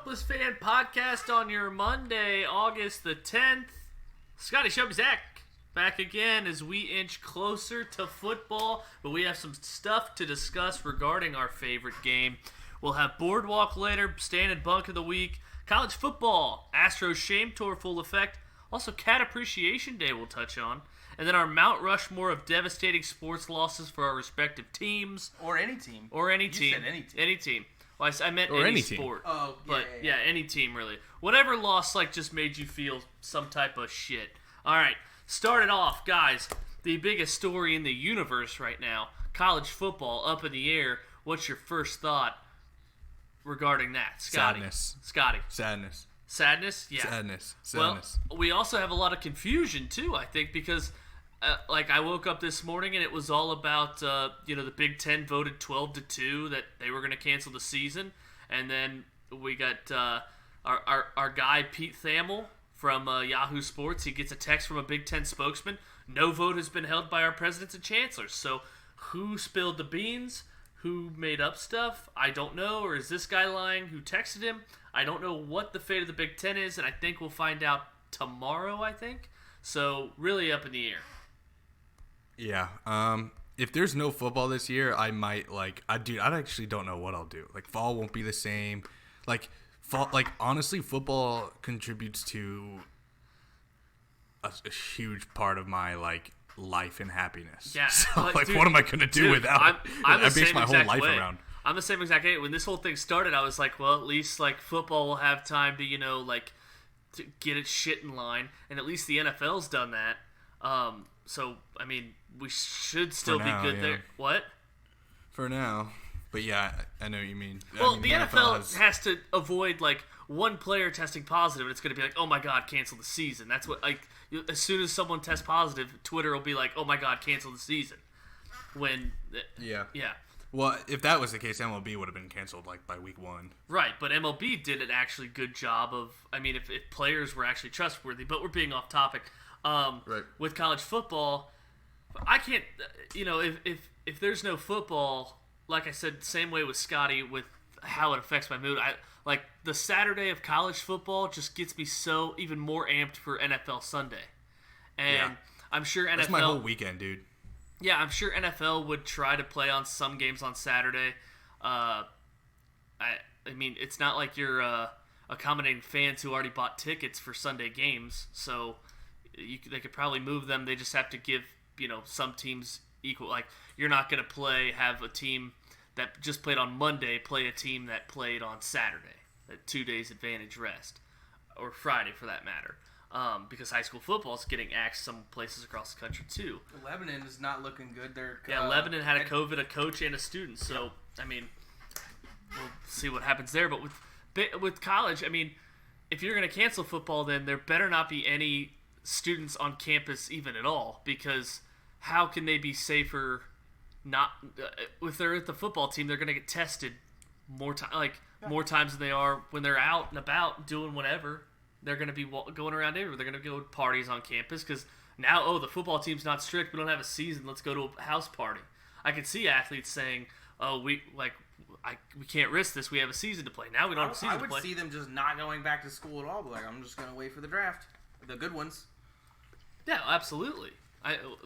Hopeless Fan Podcast on your Monday, August the 10th. Scotty Shubzak back again as we inch closer to football, but we have some stuff to discuss regarding our favorite game. We'll have Boardwalk later, Stand and Bunk of the Week, college football, Astros Shame Tour full effect, also CatAppreciationDay we'll touch on, and then our MtRushmore of devastating sports losses for our respective teams. Or any team. Or any You team. said any team. Any team. Well, I meant or any sport. team. Oh, yeah, But yeah. any team really. Whatever loss just made you feel some type of shit. All right, start it off, guys. The biggest story in the universe right now, college football up in the air. What's your first thought regarding that, Scotty? Scotty. Sadness. Sadness? Yeah. Sadness. Well, we also have a lot of confusion too, I think, because I woke up this morning and it was all about the Big Ten voted 12-2 that they were going to cancel the season, and then we got our guy Pete Thamel from Yahoo Sports. He gets a text from a Big Ten spokesman. No vote has been held by our presidents and chancellors. So who spilled the beans? Who made up stuff? I don't know. Or is this guy lying? Who texted him? I don't know what the fate of the Big Ten is, and I think we'll find out tomorrow, I think. So really up in the air. Yeah. If there's no football this year, I might I actually don't know what I'll do. Like, fall won't be the same. Honestly, football contributes to a huge part of my life and happiness. Yeah. So dude, what am I gonna do without? I'm I the base same my whole exact life way. around. I'm the same exact way. When this whole thing started, I was like, well, at least football will have time to to get its shit in line, and at least the NFL's done that. So I mean, we should still now, be good yeah. there. What? For now. But yeah, I know what you mean. Well, the NFL has to avoid one player testing positive, and it's going to be like, oh my god, cancel the season. That's what as soon as someone tests positive, Twitter will be like, oh my god, cancel the season. Yeah. Well, if that was the case, MLB would have been canceled by week 1. Right, but MLB did an actually good job of. I mean, if players were actually trustworthy, but we're being off topic. Right. With college football, I can't. If there's no football, like I said, same way with Scotty with how it affects my mood. The Saturday of college football just gets me so even more amped for NFL Sunday, and Yeah. I'm sure NFL. That's my whole weekend, dude. Yeah, I'm sure NFL would try to play on some games on Saturday. I mean, it's not like you're accommodating fans who already bought tickets for Sunday games, so they could probably move them. They just have to give some teams equal. You're not going to have a team that just played on Monday play a team that played on Saturday, at 2 days advantage rest, or Friday for that matter. Because high school football is getting axed some places across the country too. Lebanon is not looking good. Lebanon had a coach and a student. So I mean, we'll see what happens there. But with college, I mean, if you're going to cancel football, then there better not be any students on campus even at all. Because how can they be safer? Not if they're at the football team, they're going to get tested more times than they are when they're out and about doing whatever. They're going to be going around everywhere. They're going to go to parties on campus because now, the football team's not strict. We don't have a season. Let's go to a house party. I can see athletes saying, "Oh, we can't risk this. We have a season to play." Now we don't have a season to play. I would see them just not going back to school at all. But I'm just going to wait for the draft, the good ones. Yeah, absolutely.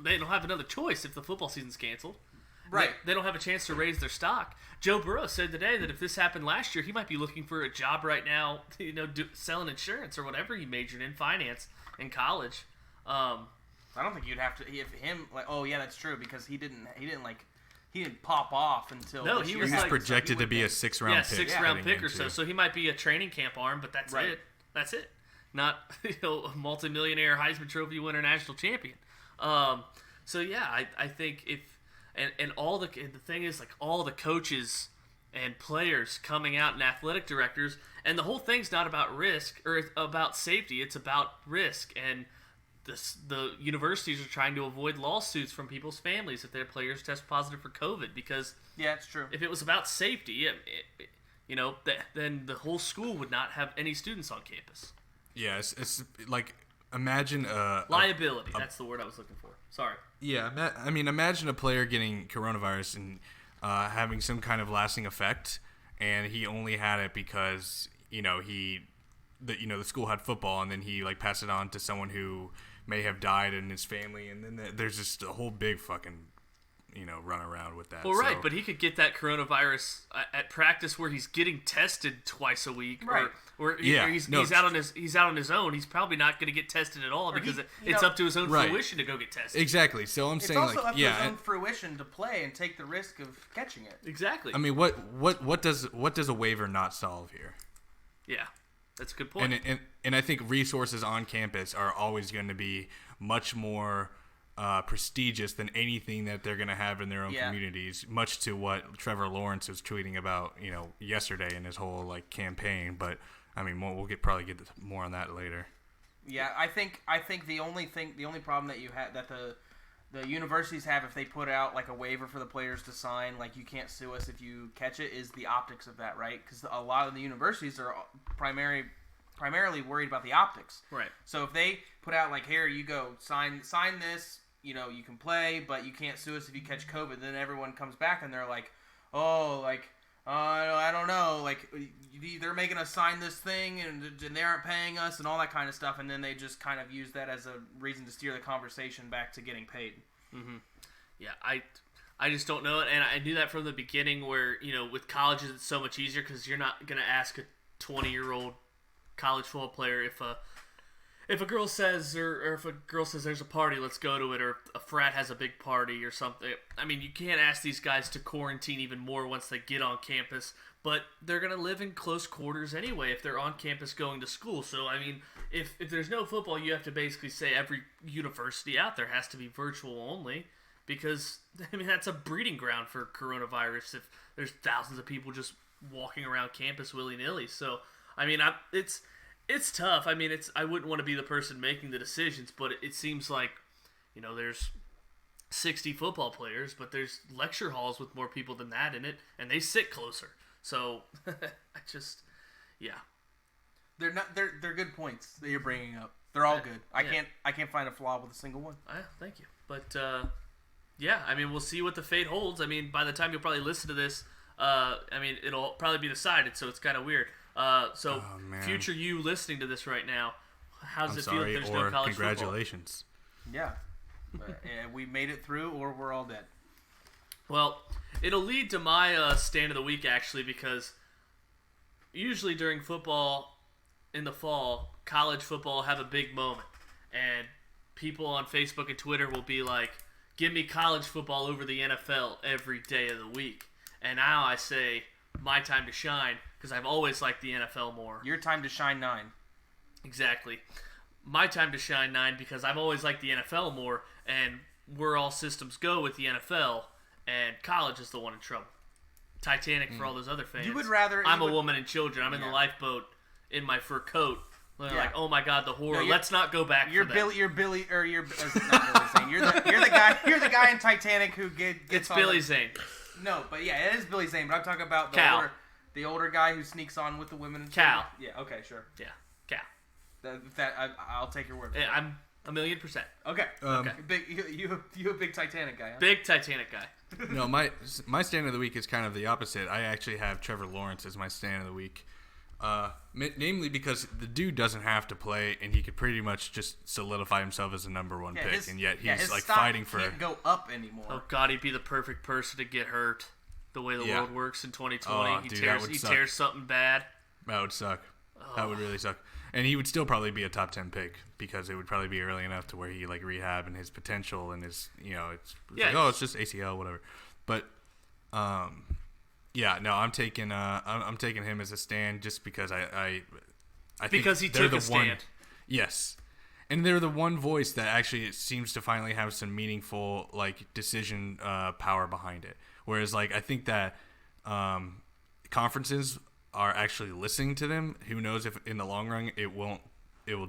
They don't have another choice if the football season's canceled. Right. They don't have a chance to raise their stock. Joe Burrow said today that if this happened last year, he might be looking for a job right now, selling insurance or whatever he majored in, finance, in college. I don't think you'd have to if him oh yeah, that's true because he didn't pop off until No, this he year was He's happened, projected so to be a 6th-round pick. Sixth-round pick or so. So he might be a training camp arm, but that's Right. it. That's it. Not a multimillionaire Heisman Trophy winner, national champion. So yeah, I think if and the thing is all the coaches and players coming out and athletic directors, and the whole thing's not about risk or about safety. It's about risk, and the universities are trying to avoid lawsuits from people's families if their players test positive for COVID because yeah, it's true. if it was about safety, then the whole school would not have any students on campus. Yeah, it's imagine Liability. That's the word I was looking for. Sorry. Yeah, imagine a player getting coronavirus and having some kind of lasting effect, and he only had it because the school had football, and then he like passed it on to someone who may have died in his family, and then there's just a whole big fucking run around with that. Well, right, but he could get that coronavirus at practice where he's getting tested twice a week, right? Or he's out on his own. He's probably not going to get tested at all because it's up to his own fruition to go get tested. Exactly. So I'm saying it's also up to his own fruition to play and take the risk of catching it. Exactly. I mean, what does a waiver not solve here? Yeah, that's a good point. And I think resources on campus are always going to be much more prestigious than anything that they're going to have in their own communities, much to what Trevor Lawrence was tweeting about, yesterday in his whole like campaign. But I mean, we'll probably get more on that later. Yeah, I think the only problem that you have that the universities have if they put out like a waiver for the players to sign, like you can't sue us if you catch it, is the optics of that, right? Because a lot of the universities are primarily worried about the optics. Right. So if they put out like, here you go, sign this, you can play, but you can't sue us if you catch COVID. Then everyone comes back and they're like, I don't know, like they're making us sign this thing and they aren't paying us and all that kind of stuff. And then they just kind of use that as a reason to steer the conversation back to getting paid. Mm-hmm. Yeah, I just don't know it, and I knew that from the beginning. Where with colleges it's so much easier because you're not gonna ask a 20-year-old college football player if a girl says or if a girl says there's a party, let's go to it, or a frat has a big party or something. I mean, you can't ask these guys to quarantine even more once they get on campus, but they're going to live in close quarters anyway if they're on campus going to school. So, I mean, if there's no football, you have to basically say every university out there has to be virtual only because, I mean, that's a breeding ground for coronavirus if there's thousands of people just walking around campus willy-nilly. So, I mean, it's tough. I mean, I wouldn't want to be the person making the decisions, but it seems like, there's 60 football players, but there's lecture halls with more people than that in it, and they sit closer. So, They're good points that you're bringing up. They're all good. I can't find a flaw with a single one. Thank you. But, I mean, we'll see what the fate holds. I mean, by the time you'll probably listen to this, it'll probably be decided, so it's kind of weird. Future you listening to this right now, how does it feel if there's no college congratulations. football? Yeah. We made it through, or we're all dead. Well, it'll lead to my stand of the week, actually, because usually during football in the fall, college football have a big moment. And people on Facebook and Twitter will be like, give me college football over the NFL every day of the week. And now I say, my time to shine, because I've always liked the NFL more. Your time to shine 9. Exactly. My time to shine 9 because I've always liked the NFL more, and we're all systems go with the NFL, and college is the one in trouble. Titanic for all those other fans. I'm a woman and children. I'm in the lifeboat in my fur coat. They're like, oh my God, the horror. Let's not go back. You're Billy. You're Billy Zane. You're the guy in Titanic who gets. It's Billy Zane. No, but yeah, it is Billy Zane. But I'm talking about the older guy who sneaks on with the women. And Cal. Yeah. Okay. Sure. Yeah. Cal. I'll take your word. I'm 1,000,000%. Okay. You a big Titanic guy. Huh? Big Titanic guy. No, my stand of the week is kind of the opposite. I actually have Trevor Lawrence as my stand of the week. Namely because the dude doesn't have to play, and he could pretty much just solidify himself as a number 1 pick, and yet he's like fighting for. Can't go up anymore. Oh God, he'd be the perfect person to get hurt. The way the world works in 2020, he tears something bad. That would suck. That would really suck. And he would still probably be a top 10 pick because it would probably be early enough to where he like rehab and his potential and his it's just ACL whatever. But I'm taking him as a stand just because I think because he took a stand. Yes. And they're the one voice that actually seems to finally have some meaningful like decision power behind it. Whereas like I think that conferences are actually listening to them. Who knows if in the long run it will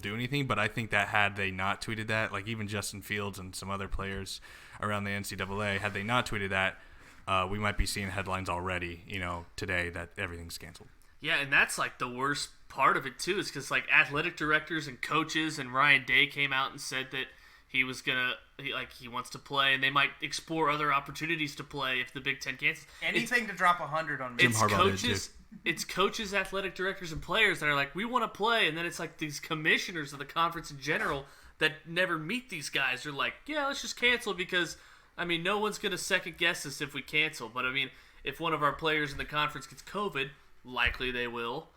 do anything, but I think that had they not tweeted that, like even Justin Fields and some other players around the NCAA, had they not tweeted that, we might be seeing headlines already, today that everything's canceled. Yeah, and that's like the worst part of it too, is because like athletic directors and coaches and Ryan Day came out and said that he was he wants to play, and they might explore other opportunities to play if the Big Ten cancels. Anything to drop 100 on me. It's coaches, athletic directors, and players that are like, we want to play, and then it's like these commissioners of the conference in general that never meet these guys are like, yeah, let's just cancel because, I mean, no one's going to second guess us if we cancel. But I mean, if one of our players in the conference gets COVID, likely they will,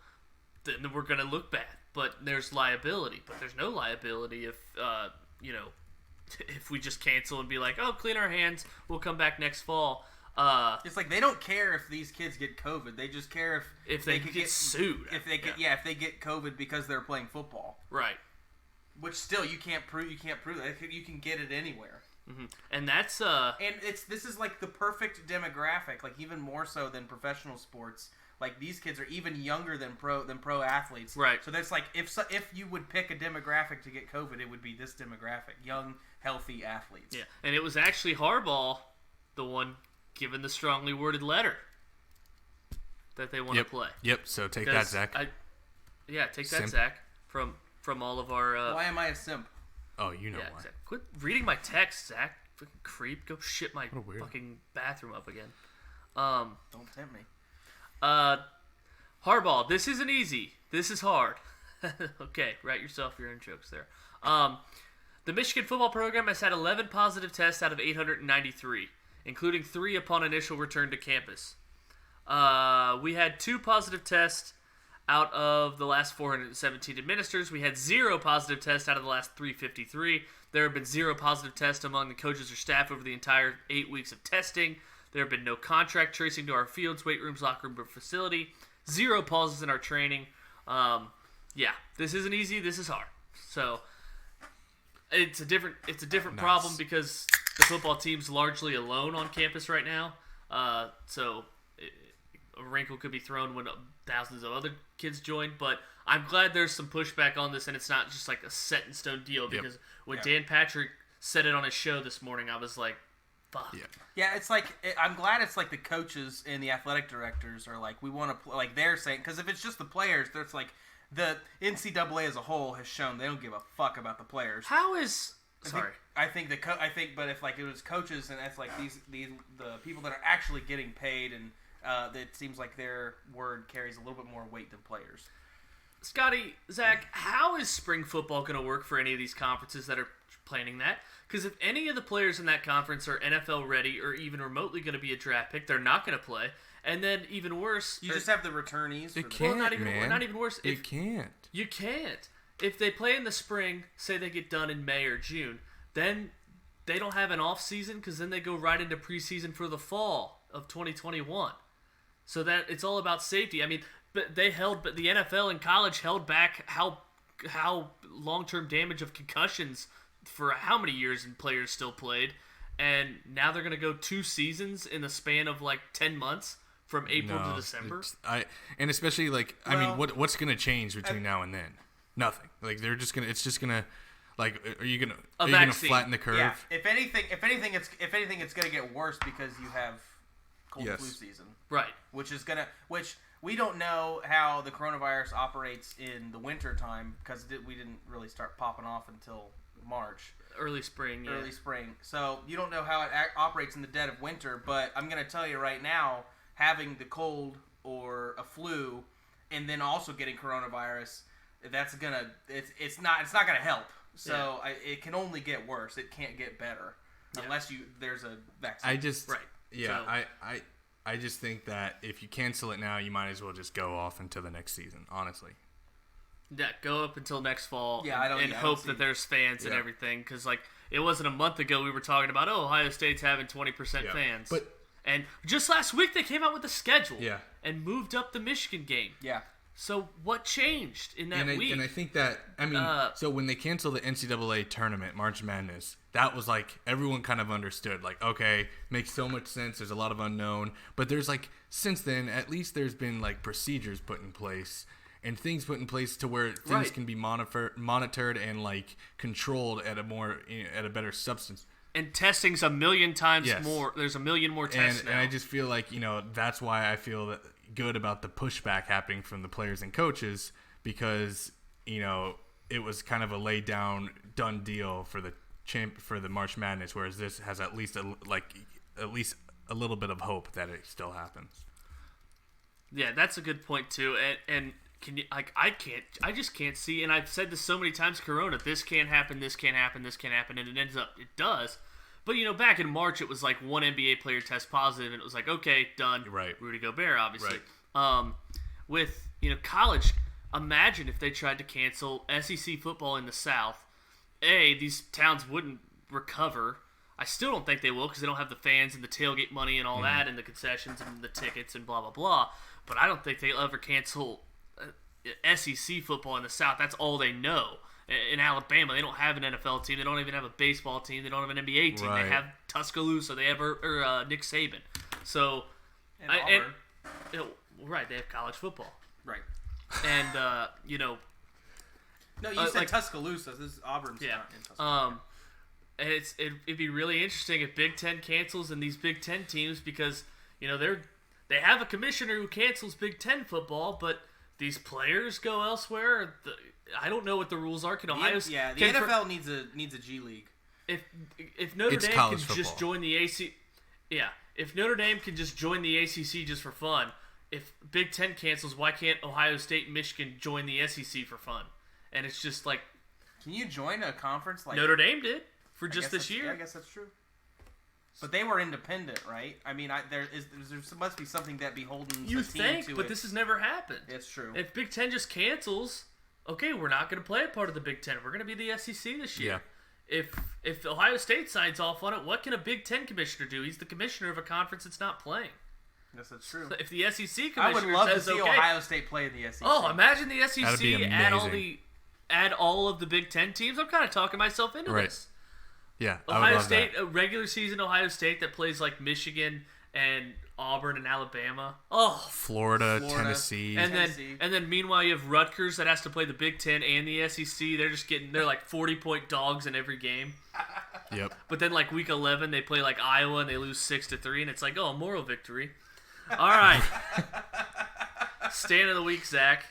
then we're going to look bad. But there's liability. But there's no liability if, if we just cancel and be like, oh, clean our hands, we'll come back next fall. It's like they don't care if these kids get COVID. They just care if they could get sued. If they get COVID because they're playing football. Right. Which still you can't prove that. You can get it anywhere. Mm-hmm. And that's and this is like the perfect demographic, like even more so than professional sports. Like these kids are even younger than pro athletes. Right. So that's like if you would pick a demographic to get COVID, it would be this demographic, young, healthy athletes. Yeah. And it was actually Harbaugh, the one given the strongly worded letter that they want to play. Yep. So take that, Zach. Take that, Simp. Zach, from all of our. Why am I a simp? Oh, you know why. Zach. Quit reading my text, Zach. Fucking creep. Go shit my weirdo. fucking bathroom up again. Don't tempt me. Harbaugh, this isn't easy. This is hard. Okay, write yourself your own jokes there. The Michigan football program has had 11 positive tests out of 893, including 3 upon initial return to campus. We had 2 positive tests out of the last 417 administrators. We had 0 positive tests out of the last 353. There have been 0 positive tests among the coaches or staff over the entire 8 weeks of testing. There have been no contract tracing to our fields, weight rooms, locker room, or facility. 0 pauses in our training. This isn't easy. This is hard. So it's a different Nice. problem because the football team's largely alone on campus right now. So a wrinkle could be thrown when thousands of other kids join. But I'm glad there's some pushback on this, and it's not just like a set in stone deal. Because when Dan Patrick said it on his show this morning, I was like, fuck. Yeah, it's like I'm glad it's like the coaches and the athletic directors are like, we want to like they're saying, because if it's just the players, there's like the NCAA as a whole has shown they don't give a fuck about the players. How is I think but if like it was coaches and that's like the people that are actually getting paid and it seems like their word carries a little bit more weight than players. Scotty, Zach, how is spring football going to work for any of these conferences that are planning that? Because if any of the players in that conference are NFL ready or even remotely going to be a draft pick, they're not going to play. And then even worse, you just have the returnees. It can't, man. Not even worse. It can't. You can't. If they play in the spring, say they get done in May or June, then they don't have an off season because then they go right into preseason for the fall of 2021. So that it's all about safety. I mean, but the NFL and college held back how long-term damage of concussions for how many years and players still played, and now they're going to go 2 seasons in the span of like 10 months from April to December. And especially like what's going to change between now and then? Nothing. Like they're just gonna. It's just gonna. Like, are you gonna flatten the curve? Yeah. If anything, it's gonna get worse because you have cold flu season, right? Which we don't know how the coronavirus operates in the winter time because we didn't really start popping off until March. Early spring. So you don't know how it operates in the dead of winter. But I'm gonna tell you right now, having the cold or a flu, and then also getting coronavirus, it's not gonna help. So it can only get worse. It can't get better unless there's a vaccine. I just think that if you cancel it now, you might as well just go off until the next season. Honestly. Yeah, go up until next fall. Yeah, and hope that there's fans and everything. Because like it wasn't a month ago we were talking about Ohio State's having 20% fans. And just last week they came out with a schedule. Yeah. And moved up the Michigan game. Yeah. So what changed in that week? And I think that, so when they canceled the NCAA tournament, March Madness, that was like, everyone kind of understood, like, okay, makes so much sense, there's a lot of unknown, but there's like, since then, at least there's been like procedures put in place, and things put in place to where things can be monitored and like controlled at a better substance. And testing's a million times more, there's a million more tests now. And I just feel like, that's why I feel that good about the pushback happening from the players and coaches because it was kind of a laid down done deal for the for the March Madness, whereas this has at least a little bit of hope that it still happens. Yeah, that's a good point too. And can you I just can't see. And I've said this so many times. Corona, this can't happen. This can't happen. This can't happen. And it does. But back in March, it was like one NBA player test positive, and it was like, okay, done. Right. Rudy Gobert, obviously. Right. With college, imagine if they tried to cancel SEC football in the South. These towns wouldn't recover. I still don't think they will because they don't have the fans and the tailgate money and all that and the concessions and the tickets and blah, blah, blah. But I don't think they'll ever cancel SEC football in the South. That's all they know. In Alabama, they don't have an NFL team. They don't even have a baseball team. They don't have an NBA team. Right. They have Tuscaloosa. They have Nick Saban. So, And Auburn. Right, they have college football. Right. And, No, you said Tuscaloosa. This is Auburn's not in Tuscaloosa. And it'd be really interesting if Big Ten cancels and these Big Ten teams, because they have a commissioner who cancels Big Ten football, but these players go elsewhere. I don't know what the rules are. Can Ohio? The NFL needs a G League. If Notre It's Dame college can football. just join the AC, if Notre Dame can just join the ACC just for fun, if Big Ten cancels, why can't Ohio State and Michigan join the SEC for fun? And it's just like, Can you join a conference like Notre Dame did for I just guess this that's- year. I guess that's true. But they were independent, right? I mean, there must be something that beholdens You a team think, to but it. this has never happened. It's true. If Big Ten just cancels, okay, we're not going to play a part of the Big Ten. We're going to be the SEC this year. Yeah. If Ohio State signs off on it, what can a Big Ten commissioner do? He's the commissioner of a conference that's not playing. Yes, that's true. If the SEC commissioner I would love to says, see okay, Ohio State play in the SEC. oh, imagine the That'd be SEC add all of the Big Ten teams. I'm kind of talking myself into Right. this. Yeah, I would Ohio love State, that. a regular season Ohio State that plays like Michigan and Auburn and Alabama. Oh, Florida, Tennessee. and then meanwhile you have Rutgers that has to play the Big Ten and the SEC. They're like 40-point dogs in every game. Yep. But then like week 11 they play like Iowa and they lose 6-3 and it's like, oh, a moral victory. All right. Stand of the week, Zach.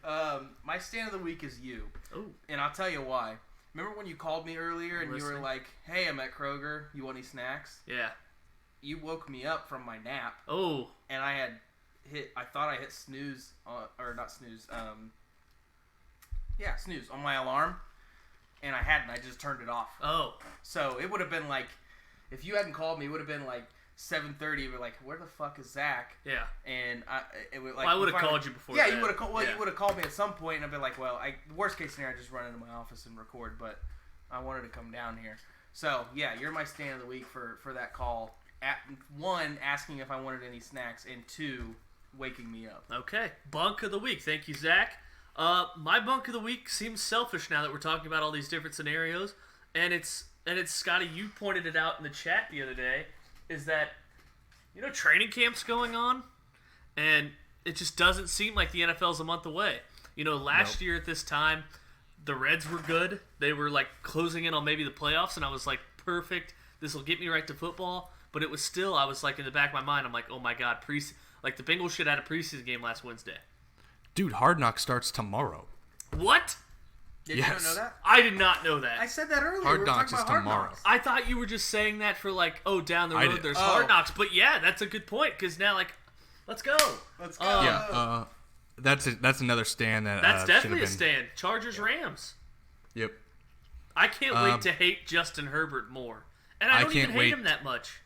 My stand of the week is you. Oh. And I'll tell you why. Remember when you called me earlier and you were like, hey, I'm at Kroger. You want any snacks? Yeah. You woke me up from my nap. Oh. And I thought I hit snooze, or not snooze, snooze on my alarm. And I hadn't. I just turned it off. Oh. So it would have been like, if you hadn't called me, it would have been like 7:30. We're like, where the fuck is Zach? Yeah. And it would like. Well, I would have called you before. Yeah, that. you would have called. Well, Yeah. you would have called me at some point, and I'd be like, well, worst case scenario, I just run into my office and record. But I wanted to come down here. So yeah, you're my stand of the week for that call. At one, asking if I wanted any snacks, and two, waking me up. Okay, bunk of the week. Thank you, Zach. My bunk of the week seems selfish now that we're talking about all these different scenarios, and it's Scotty. You pointed it out in the chat the other day. Is that training camp's going on, and it just doesn't seem like the NFL's a month away. Last year at this time, the Reds were good. They were like closing in on maybe the playoffs, and I was like, perfect. This will get me right to football. But it was still, I was like in the back of my mind, I'm like, oh my god, the Bengals should have had a preseason game last Wednesday. Dude, Hard Knocks starts tomorrow. What? Did Yes. you not know that? I did not know that. I said that earlier. Hard We were Knocks talking is about Hard tomorrow. Knocks. I thought you were just saying that for like, oh, down the I road did. there's Oh. Hard Knocks. But yeah, that's a good point because now like, let's go. Let's go. Yeah, that's another stand that That's should definitely a have been. stand. Chargers Rams. Yep. I can't wait to hate Justin Herbert more, and I I don't even can't hate wait. him that much.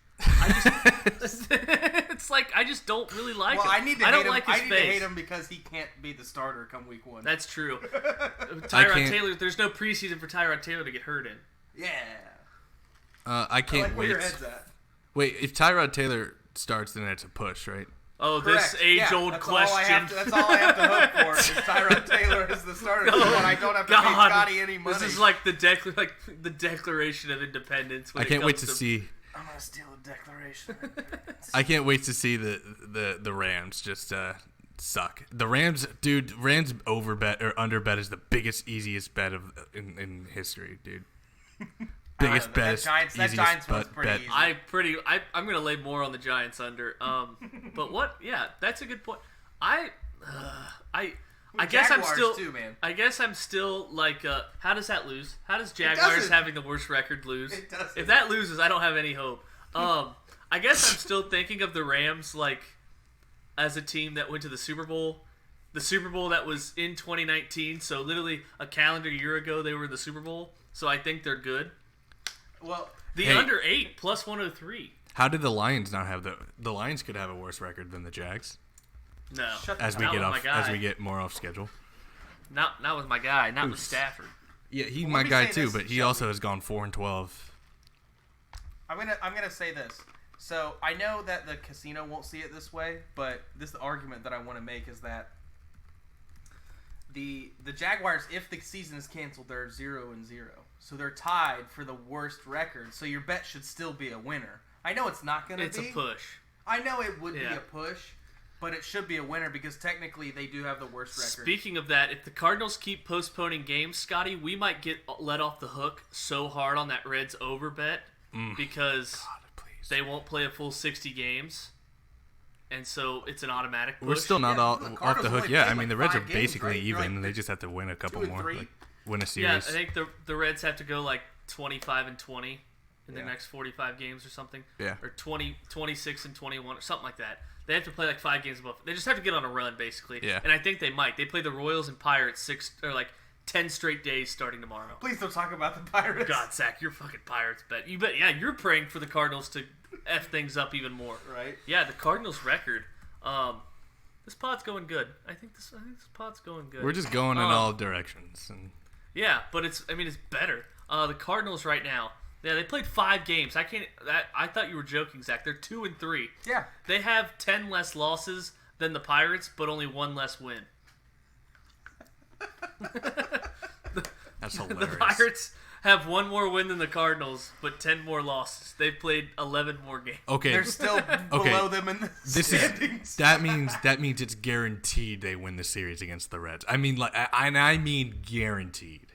It's like I just don't really like Well, him. I need to don't hate him. like his I need to face. hate him because he can't be the starter come week 1. That's true. I Tyrod can't- Taylor. There's no preseason for Tyrod Taylor to get hurt in. yeah. I I can't like where wait. your head's at. Wait, if Tyrod Taylor starts, then it's a push, right? Oh, Correct. this age-old that's question. All I have to, that's all I have to hope for is Tyrod Taylor is the starter. Oh, and I don't have to pay God. Scotty any money. This is like the Declaration of Independence. When I can't it wait comes to see. I'm gonna steal a declaration. I can't wait to see the Rams just suck. The Rams, dude. Rams over bet or under bet is the biggest, easiest bet in history, dude. Biggest bet, That easiest Giants one's bet. pretty easy. I'm gonna lay more on the Giants under. But what? Yeah, that's a good point. I I guess I'm Jaguars still. too, man. I guess I'm still like, how does that lose? How does Jaguars doesn't. having the worst record lose? It doesn't. If that loses, I don't have any hope. I guess I'm still thinking of the Rams like as a team that went to the Super Bowl. The Super Bowl that was in 2019, so literally a calendar year ago they were in the Super Bowl. So I think they're good. Well, The Hey. under 8 plus 103. How did the Lions not have the Lions could have a worse record than the Jags No, Shut as we not get with off my guy. as we get more off schedule. Not with my guy, not with Stafford. Yeah, he's Well, my let me guy say too, this, but he Shelby. also has gone 4-12. I'm gonna say this. So I know that the casino won't see it this way, but this argument that I want to make is that the Jaguars, if the season is canceled, they're 0-0, so they're tied for the worst record. So your bet should still be a winner. I know it's not gonna It's be. a push. I know it would be Yeah. a push, but it should be a winner because technically they do have the worst record. Speaking of that, if the Cardinals keep postponing games, Scotty, we might get let off the hook so hard on that Reds over bet because God, please. they won't play a full 60 games, and so it's an automatic push. We're still not Yeah, all, the off Cardinals the hook only yet. played I mean, the like Reds are 5 games, basically right? You're even. like They just have to win a couple 2 and more, 3. like, win a Yeah, I series. think the Reds have to go like 25-20 in the Yeah. next 45 games or something. Yeah. Or 26-21 or something like that. They have to play like 5 games above. They just have to get on a run basically. Yeah. And I think they might. They play the Royals and Pirates 10 straight days starting tomorrow. Please don't talk about the Pirates. God, Zach, you're fucking Pirates bet. You bet. Yeah, you're praying for the Cardinals to f things up even more. Right? Yeah, the Cardinals record. This pod's going good. I think this pod's going good. We're just going in all directions, and Yeah, but it's better. The Cardinals right now. Yeah, they played 5 games. I thought you were joking, Zach. They're 2-3. Yeah. They have 10 less losses than the Pirates, but only 1 less win. that's The hilarious. Pirates have 1 more win than the Cardinals, but 10 more losses. They've played 11 more games. Okay, They're still below them in the this is standings. that means it's guaranteed they win the series against the Reds. I mean, like, I mean guaranteed.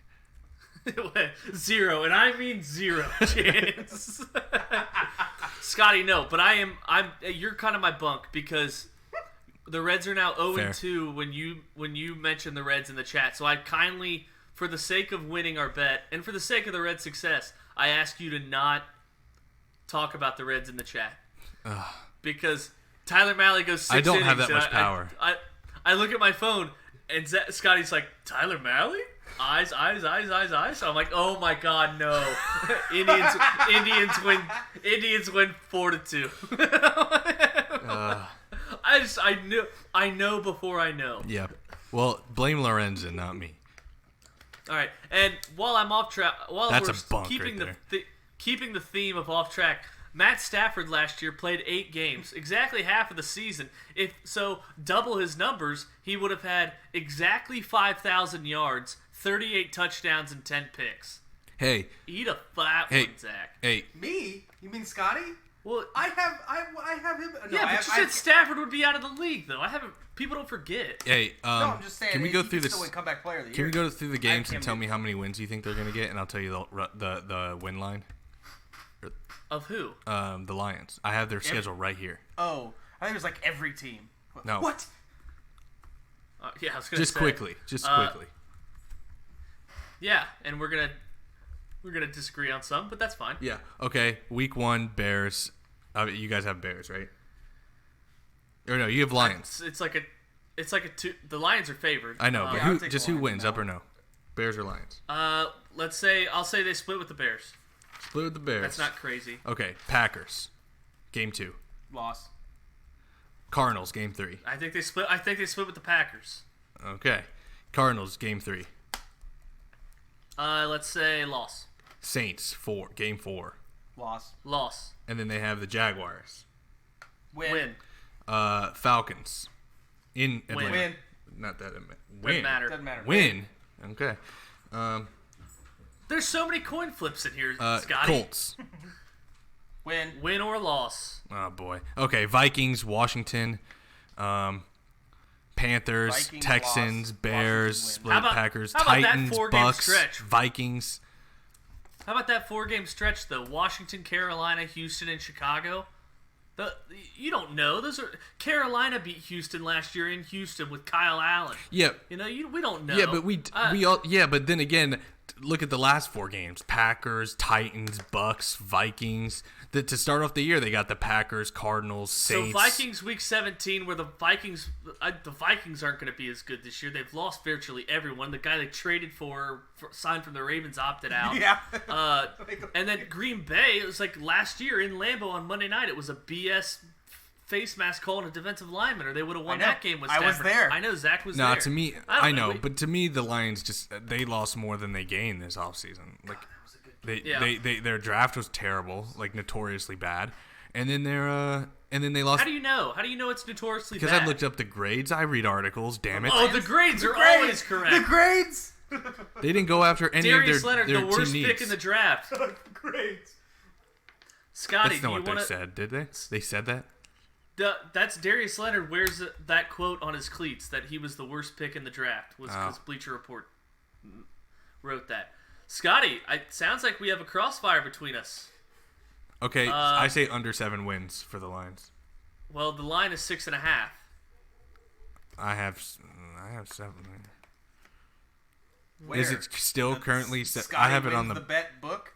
0, and I mean 0 chance. Scotty, no, but you're kind of my bunk because the Reds are now 0-2 when you mentioned the Reds in the chat. So I kindly, for the sake of winning our bet and for the sake of the Reds' success, I ask you to not talk about the Reds in the chat. Because Tyler Malley goes 6 I don't have innings, that much and power. I look at my phone and Scotty's like, Tyler Malley? Eyes. So I'm like, oh my God, no. Indians win 4-2. I know before I know. Yeah. Well, blame Lorenzen, not me. All right, and while I'm off track, That's we're a bunk keeping right keeping the theme of off track, Matt Stafford last year played 8 games, exactly half of the season. If so, double his numbers, he would have had exactly 5,000 yards, 38 touchdowns, and 10 picks. Hey, Eat a fat Hey. one, Zach. hey, Me? You mean Scotty? Well, I have him. No, yeah, I but have, you said Stafford would be out of the league, though. People don't forget. hey. no, I'm just saying. Can we he go can through still this? win comeback player of the Can year. we go through the games him and tell in- me how many wins you think they're gonna get, and I'll tell you the win line. Of who? The Lions. I have their schedule right here. Oh, I think it was like every team. No. What? Yeah, I was gonna Just say. quickly. Yeah, and we're gonna disagree on some, but that's fine. Yeah. Okay. Week 1, Bears. You guys have Bears, right? Or no, you have Lions. It's like a two. The Lions are favored. I know, but I'll who? take Just the who Lions wins, now. up or no? Bears or Lions? I'll say they split with the Bears. Split with the Bears. That's not crazy. Okay. Packers. Game 2. Loss. Cardinals. Game 3. I think they split with the Packers. Okay. Cardinals. Game 3. Let's say loss. Saints. Game 4. Loss. And then they have the Jaguars. Win. Falcons. In Atlanta. Win. Not that. Win. Doesn't matter. Doesn't matter. Win. Okay. There's so many coin flips in here, Scotty. Colts. Win. Win or loss. Oh boy. Okay. Vikings. Washington. Panthers. Vikings, Texans. loss. Bears. Washington, win. Split How about- Packers. how about that Titans. 4-game Bucks. stretch? Vikings. How about that 4-game stretch though? Washington, Carolina, Houston, and Chicago. you don't know. Those are Carolina beat Houston last year in Houston with Kyle Allen. Yeah. We don't know. Yeah, but but then again, look at the last 4 games: Packers, Titans, Bucks, Vikings. To start off the year, they got the Packers, Cardinals, Saints. So Vikings week 17, where the Vikings aren't going to be as good this year. They've lost virtually everyone. The guy they traded for signed from the Ravens, opted out. Yeah. And then Green Bay, it was like last year in Lambeau on Monday night. It was a BS face mask call and a defensive lineman, or they would have won that game with Stafford. I was there. I know Zach was there. No, to me, I know, but to me, the Lions they lost more than they gained this offseason. Like, their draft was terrible, like notoriously bad, and then they lost. How do you know? How do you know it's notoriously bad? Because I looked up the grades. I read articles. Damn it! Oh, the grades are always correct. The grades. They didn't go after any Darius of their Leonard, the worst team pick needs. in the draft. Grades. Scotty, That's not do you what want they to? said, did they? They said that. That's Darius Leonard wears that quote on his cleats that he was the worst pick in the draft. Was because Bleacher Report wrote that. Scotty, it sounds like we have a crossfire between us. Okay, I say under 7 wins for the Lions. Well, the line is 6.5. I have 7. Where? Is it still currently? Scotty I have it on wins the. bet book.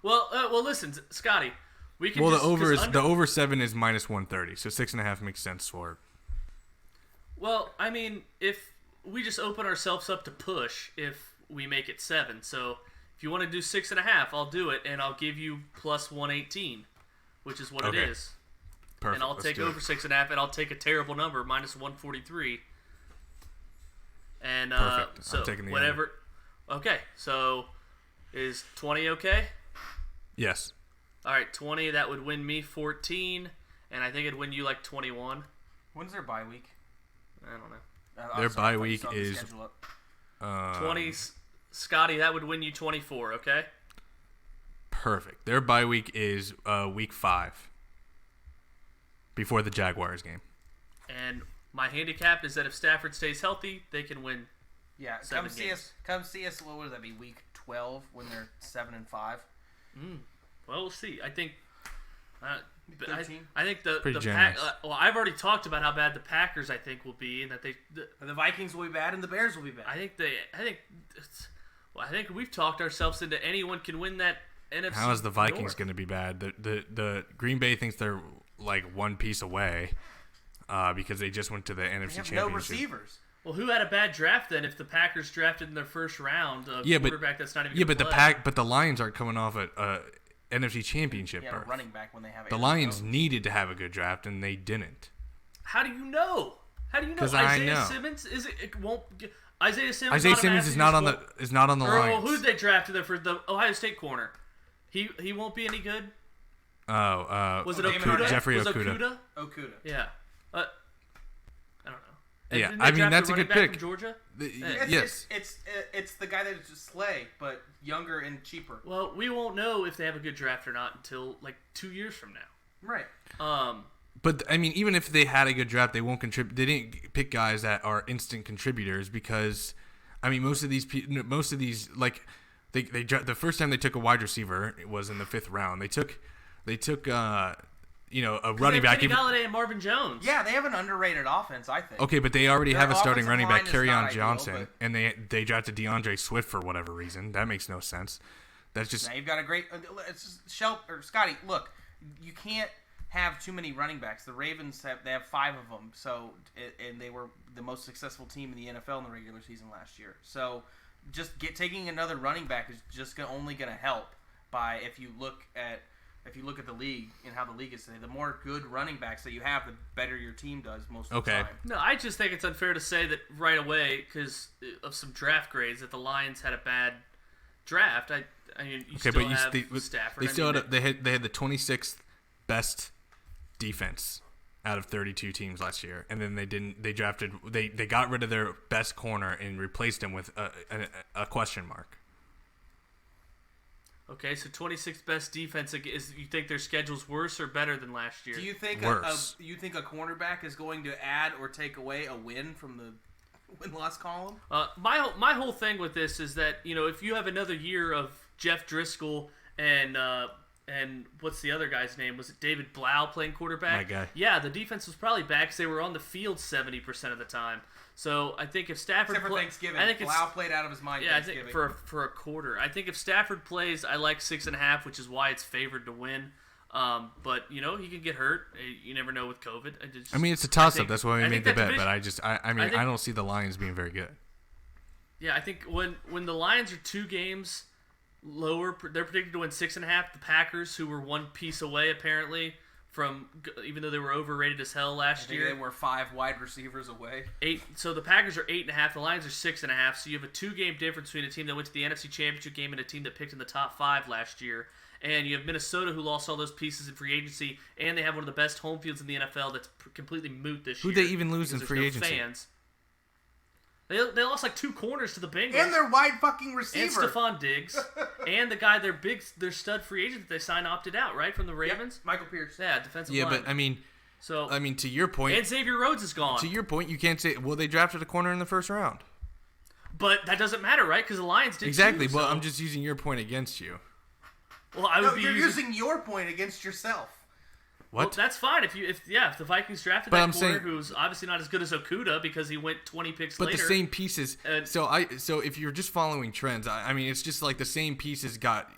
Well, listen, Scotty. We can. Well, just, the over 7 is minus 130, so 6.5 makes sense for it. Well, I mean, if we just open ourselves up to push, if we make it 7. So if you want to do 6.5, I'll do it, and I'll give you plus 118, which is what it is. Perfect. And I'll take over 6.5, and I'll take a terrible number, minus 143. And Perfect. so I'm taking the whatever. Okay, so is 20 okay? Yes. All right, 20. That would win me 14, and I think it'd win you like 21. When's their bye week? I don't know. Their bye week is 20. Scotty, that would win you 24. Okay. Perfect. Their bye week is week 5. Before the Jaguars game. And my handicap is that if Stafford stays healthy, they can win. Yeah, come see us. What would that be? Week 12 when they're 7-5. Well, we'll see. I think. I think the generous. I've already talked about how bad the Packers I think will be, and that the Vikings will be bad and the Bears will be bad. I think we've talked ourselves into anyone can win that NFC. How is the Vikings going to be bad? The Green Bay thinks they're like one piece away because they just went to the NFC Championship. No receivers. Well, who had a bad draft then? If the Packers drafted in their first round a quarterback that's not even but the Lions aren't coming off a NFC Championship berth. Running back when they have the Lions needed to have a good draft and they didn't. How do you know? Because Isaiah I know. Simmons it won't. Isaiah Simmons is not on the Lions. Well, who'd they drafted there for the Ohio State corner? He won't be any good. Was it Okuda? Jeffrey was Okuda. Okuda. Yeah. I don't know. And Yeah, didn't they I mean draft that's a running good back pick. from Georgia. Yes. It's the guy that's just Slay, but younger and cheaper. Well, we won't know if they have a good draft or not until like 2 years from now. Right. But I mean, even if they had a good draft, they won't contribute. They didn't pick guys that are instant contributors because, I mean, most of these like the first time they took a wide receiver was in the 5th round. They took a running back. Kenny Galladay and Marvin Jones. Yeah, they have an underrated offense, I think. Okay, but they already have a starting running back, offensive line Kerryon is not Johnson, ideal, and they drafted DeAndre Swift for whatever reason. That makes no sense. That's just Now you've got a great. Scotty, look, you can't have too many running backs. The Ravens have 5 of them, and they were the most successful team in the NFL in the regular season last year. So just taking another running back is just only going to help. By if you look at the league and how the league is today, the more good running backs that you have, the better your team does most of the time. No, I just think it's unfair to say that right away because of some draft grades that the Lions had a bad draft. I mean, you still have Stafford. They had the 26th best defense out of 32 teams last year, and then they got rid of their best corner and replaced him with a question mark. Okay, so 26th best defense is. You think their schedule's worse or better than last year? Do you think worse? You think a cornerback is going to add or take away a win from the win-loss column? My whole thing with this is that if you have another year of Jeff Driscoll and and what's the other guy's name? Was it David Blau playing quarterback? That guy. Yeah, the defense was probably back because they were on the field 70% of the time. So I think if Stafford Except for Thanksgiving, I think Blau played out of his mind. Yeah, I think for a quarter. I think if Stafford plays, I like 6.5, which is why it's favored to win. But he can get hurt. You never know with COVID. I mean, it's a toss-up. That's why we made the bet. Division, but I don't see the Lions being very good. Yeah, I think when the Lions are 2 games lower, they're predicted to win 6.5. The Packers, who were 1 piece away apparently from, even though they were overrated as hell last year, they were 5 wide receivers away. 8. So the Packers are 8.5. The Lions are 6.5. So you have a 2-game difference between a team that went to the NFC Championship game and a team that picked in the top 5 last year. And you have Minnesota, who lost all those pieces in free agency, and they have one of the best home fields in the NFL that's completely moot this year. Who'd they even lose in free agency? Fans. They lost like 2 corners to the Bengals. And their wide fucking receiver. And Stephon Diggs. And the guy, their stud free agent that they signed opted out, right, from the Ravens? Yep, Michael Pierce. Yeah, defensive line. line. Yeah, but to your point. And Xavier Rhodes is gone. To your point, you can't say, well, they drafted a corner in the first round. But that doesn't matter, right? Because the Lions did exactly. too, Well, so. I'm just using your point against you. Well, you're using your point against yourself. What? Well, that's fine if the Vikings drafted that corner who's obviously not as good as Okuda because he went 20 picks later. But the same pieces. So if you're just following trends, I mean, it's just like the same pieces got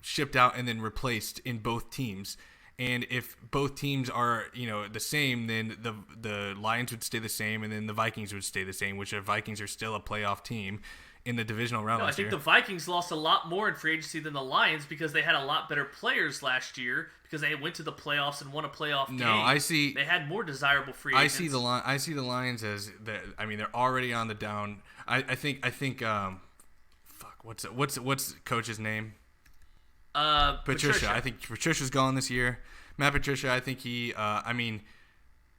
shipped out and then replaced in both teams. And if both teams are the same, then the Lions would stay the same, and then the Vikings would stay the same. Which the Vikings are still a playoff team in the divisional round last year. I think the Vikings lost a lot more in free agency than the Lions because they had a lot better players last year because they went to the playoffs and won a playoff game. No, I see. They had more desirable free agents. I see the Lions as they're already on the down. I think what's coach's name? Patricia. I think Patricia's gone this year. Matt Patricia, I think he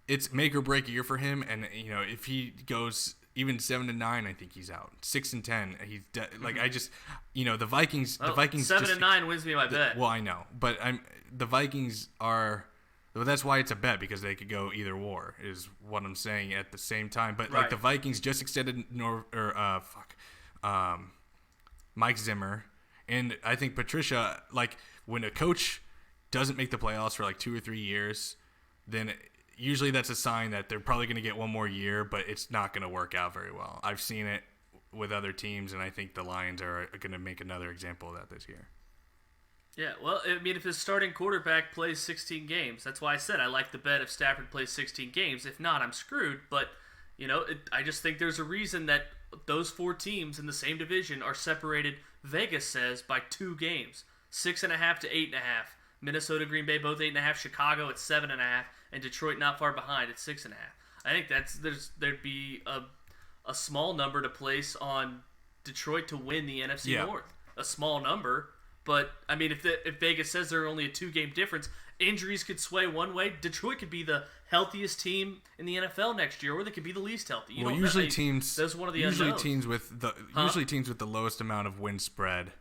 it's make or break year for him, and if he goes even 7-9, I think he's out. 6-10, he's the Vikings. The Vikings 7-9 wins me my bet. Well, I know, but the Vikings are. Well, that's why it's a bet because they could go either war. Is what I'm saying at the same time. But right. Like the Vikings just extended Mike Zimmer, and I think Patricia. Like when a coach doesn't make the playoffs for like 2 or 3 years, then usually that's a sign that they're probably going to get one more year, but it's not going to work out very well. I've seen it with other teams, and I think the Lions are going to make another example of that this year. Yeah, well, I mean, if his starting quarterback plays 16 games, that's why I said I like the bet if Stafford plays 16 games. If not, I'm screwed. But, I just think there's a reason that those 4 teams in the same division are separated, Vegas says, by 2 games, 6.5 to 8.5. Minnesota, Green Bay, both 8.5. Chicago at 7.5, and Detroit not far behind at 6.5. I think there'd be a small number to place on Detroit to win the NFC North. A small number, but I mean, if Vegas says they're only a 2-game difference, injuries could sway one way. Detroit could be the healthiest team in the NFL next year, or they could be the least healthy. Usually teams with the lowest amount of win spread.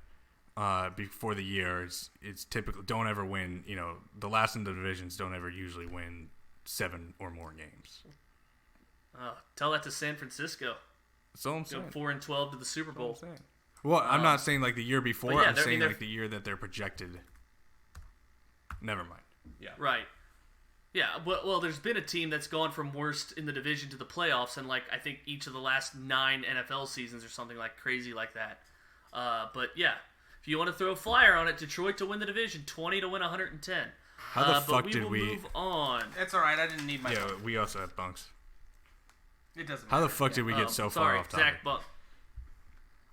Before the year, it's typically don't ever win. The last in the divisions don't ever usually win 7 or more games. Tell that to San Francisco. That's all I'm saying. Go 4-12 to the Super Bowl. Well, I'm not saying like the year before. Yeah, I'm saying like the year that they're projected. Never mind. Yeah. Right. Yeah. Well, there's been a team that's gone from worst in the division to the playoffs, and I think each of the last 9 NFL seasons or something like crazy like that. But yeah. If you want to throw a flyer on it, Detroit to win the division, 20 to win 110. How the fuck did we move on? That's all right. I didn't need my. Yeah, we also have bunks. It doesn't. How the fuck did we get so far off topic? Zach Bunk.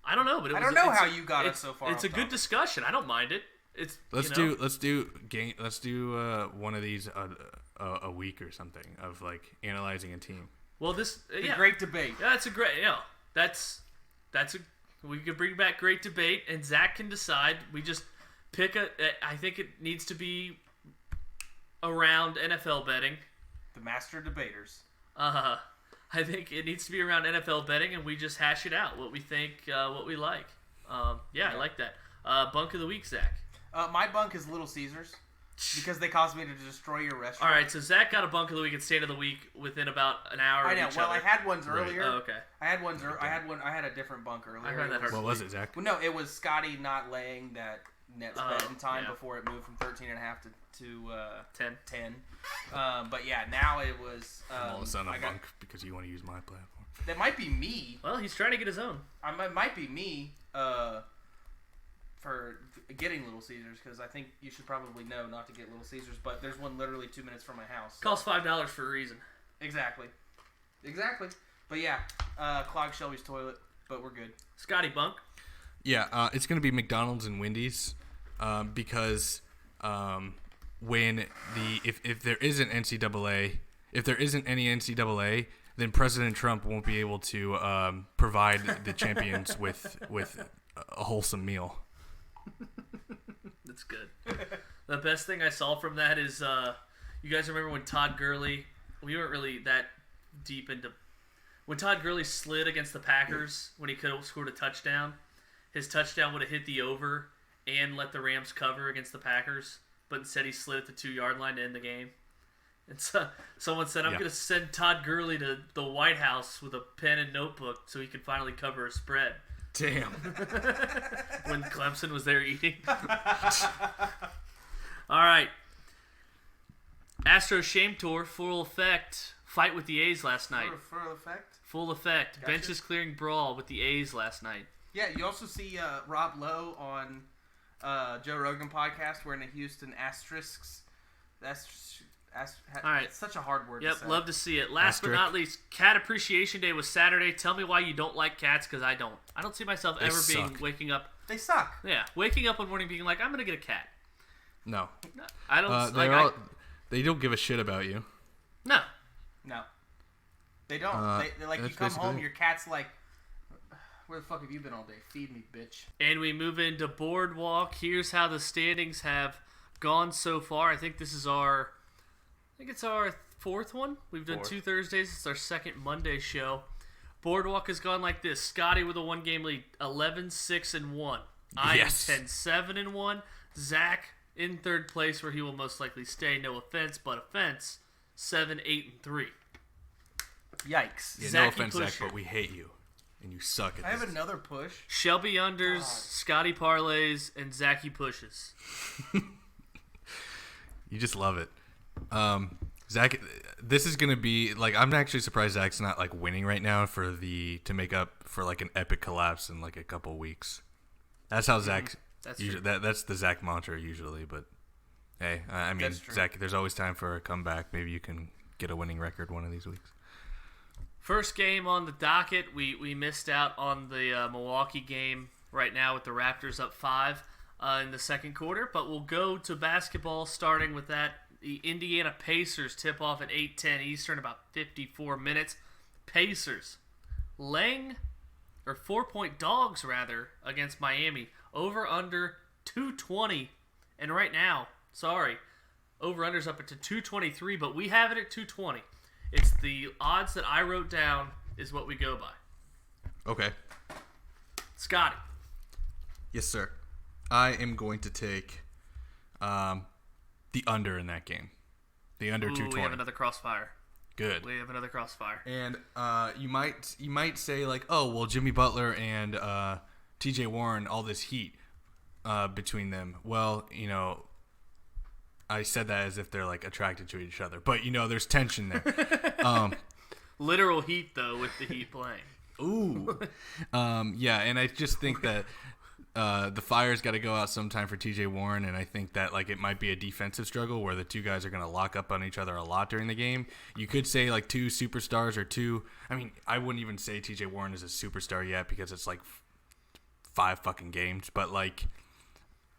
I don't know, but I don't know how you got us so far. It's a good discussion. I don't mind it. Let's do one of these a week or something of like analyzing a team. Well, great debate. Yeah, that's a great. We could bring back great debate, and Zach can decide. We just pick I think it needs to be around NFL betting. The master debaters. I think it needs to be around NFL betting, and we just hash it out, what we think, what we like. I like that. Bunk of the week, Zach. My bunk is Little Caesars. Because they caused me to destroy your restaurant. All right, so Zach got a bunk of the week and stand of the week within about an hour. I know. Of each well, other. I had ones earlier. Oh, okay. I had a different bunk earlier. I heard that. What was it, Zach? Well, no, it was Scotty not laying that Nets betting time yeah. before it moved from 13.5 to 10. But yeah, now it was. All of a sudden, I'm bunk because you want to use my platform. That might be me. Well, he's trying to get his own. It might be me for getting Little Caesars, because I think you should probably know not to get Little Caesars, but there's one literally 2 minutes from my house. So. Costs $5 for a reason. Exactly. But yeah, clog Shelby's toilet, but we're good. Scotty Bunk. Yeah, it's going to be McDonald's and Wendy's because if there isn't NCAA, if there isn't any NCAA, then President Trump won't be able to provide the champions with a wholesome meal. That's good. The best thing I saw from that is, you guys remember when Todd Gurley, we weren't really that deep into, when Todd Gurley slid against the Packers when he could have scored a touchdown, his touchdown would have hit the over and let the Rams cover against the Packers, but instead he slid at the 2-yard line to end the game. And so someone said, I'm going to send Todd Gurley to the White House with a pen and notebook so he can finally cover a spread. Damn. When Clemson was there eating. All right. Astros shame tour, full effect. Fight with the A's last night. Full effect? Full effect. Gotcha. Benches clearing brawl with the A's last night. Yeah, you also see Rob Lowe on Joe Rogan podcast wearing a Houston Asterisks. All right. It's such a hard word Yep, to say. love to see it. Last but not least, Cat Appreciation Day was Saturday. Tell me why you don't like cats, because I don't. I don't see myself They ever suck. waking up. They suck. Yeah, waking up one morning being like, I'm going to get a cat. No. I don't. They don't give a shit about you. No. No. They don't. They're like, you come home, your cat's like, where the fuck have you been all day? Feed me, bitch. And we move into Boardwalk. Here's how the standings have gone so far. I think it's our fourth one. We've done 2 Thursdays. It's our second Monday show. Boardwalk has gone like this. Scotty with a 1-game lead, 11-6-1. I am 10-7-1. Zach in third place, where he will most likely stay. No offense, but offense. 7-8-3. Yikes. Yeah, Zachy no offense, Pusher. Zach, but we hate you. And you suck at I this. have another push. Shelby unders, Scotty parlays, and Zachy pushes. You just love it. Zach, this is gonna be like, I'm actually surprised Zach's not like winning right now to make up for like an epic collapse in like a couple weeks. That's how Zach. That's usually, true. that's the Zach mantra usually. But hey, I mean, Zach, there's always time for a comeback. Maybe you can get a winning record one of these weeks. First game on the docket, we missed out on the Milwaukee game right now with the Raptors up 5 in the second quarter, but we'll go to basketball starting with that. The Indiana Pacers tip off at 8:10 Eastern, about 54 minutes. Pacers laying, or 4-point dogs rather, against Miami. Over under 220, and right now, over under's up to 223, but we have it at 220. It's the odds that I wrote down is what we go by. Okay. Scotty. Yes, sir. I am going to take the under in that game. The under 220. We have another crossfire. Good. We have another crossfire. And you might say like, oh well, Jimmy Butler and T.J. Warren, all this heat between them. Well, I said that as if they're like attracted to each other, but there's tension there. Literal heat though, with the Heat playing. Ooh. Yeah, and I just think that the fire's got to go out sometime for T.J. Warren, and I think that like it might be a defensive struggle where the two guys are going to lock up on each other a lot during the game. You could say like 2 superstars or 2. I mean, I wouldn't even say T.J. Warren is a superstar yet because it's like 5 fucking games, but like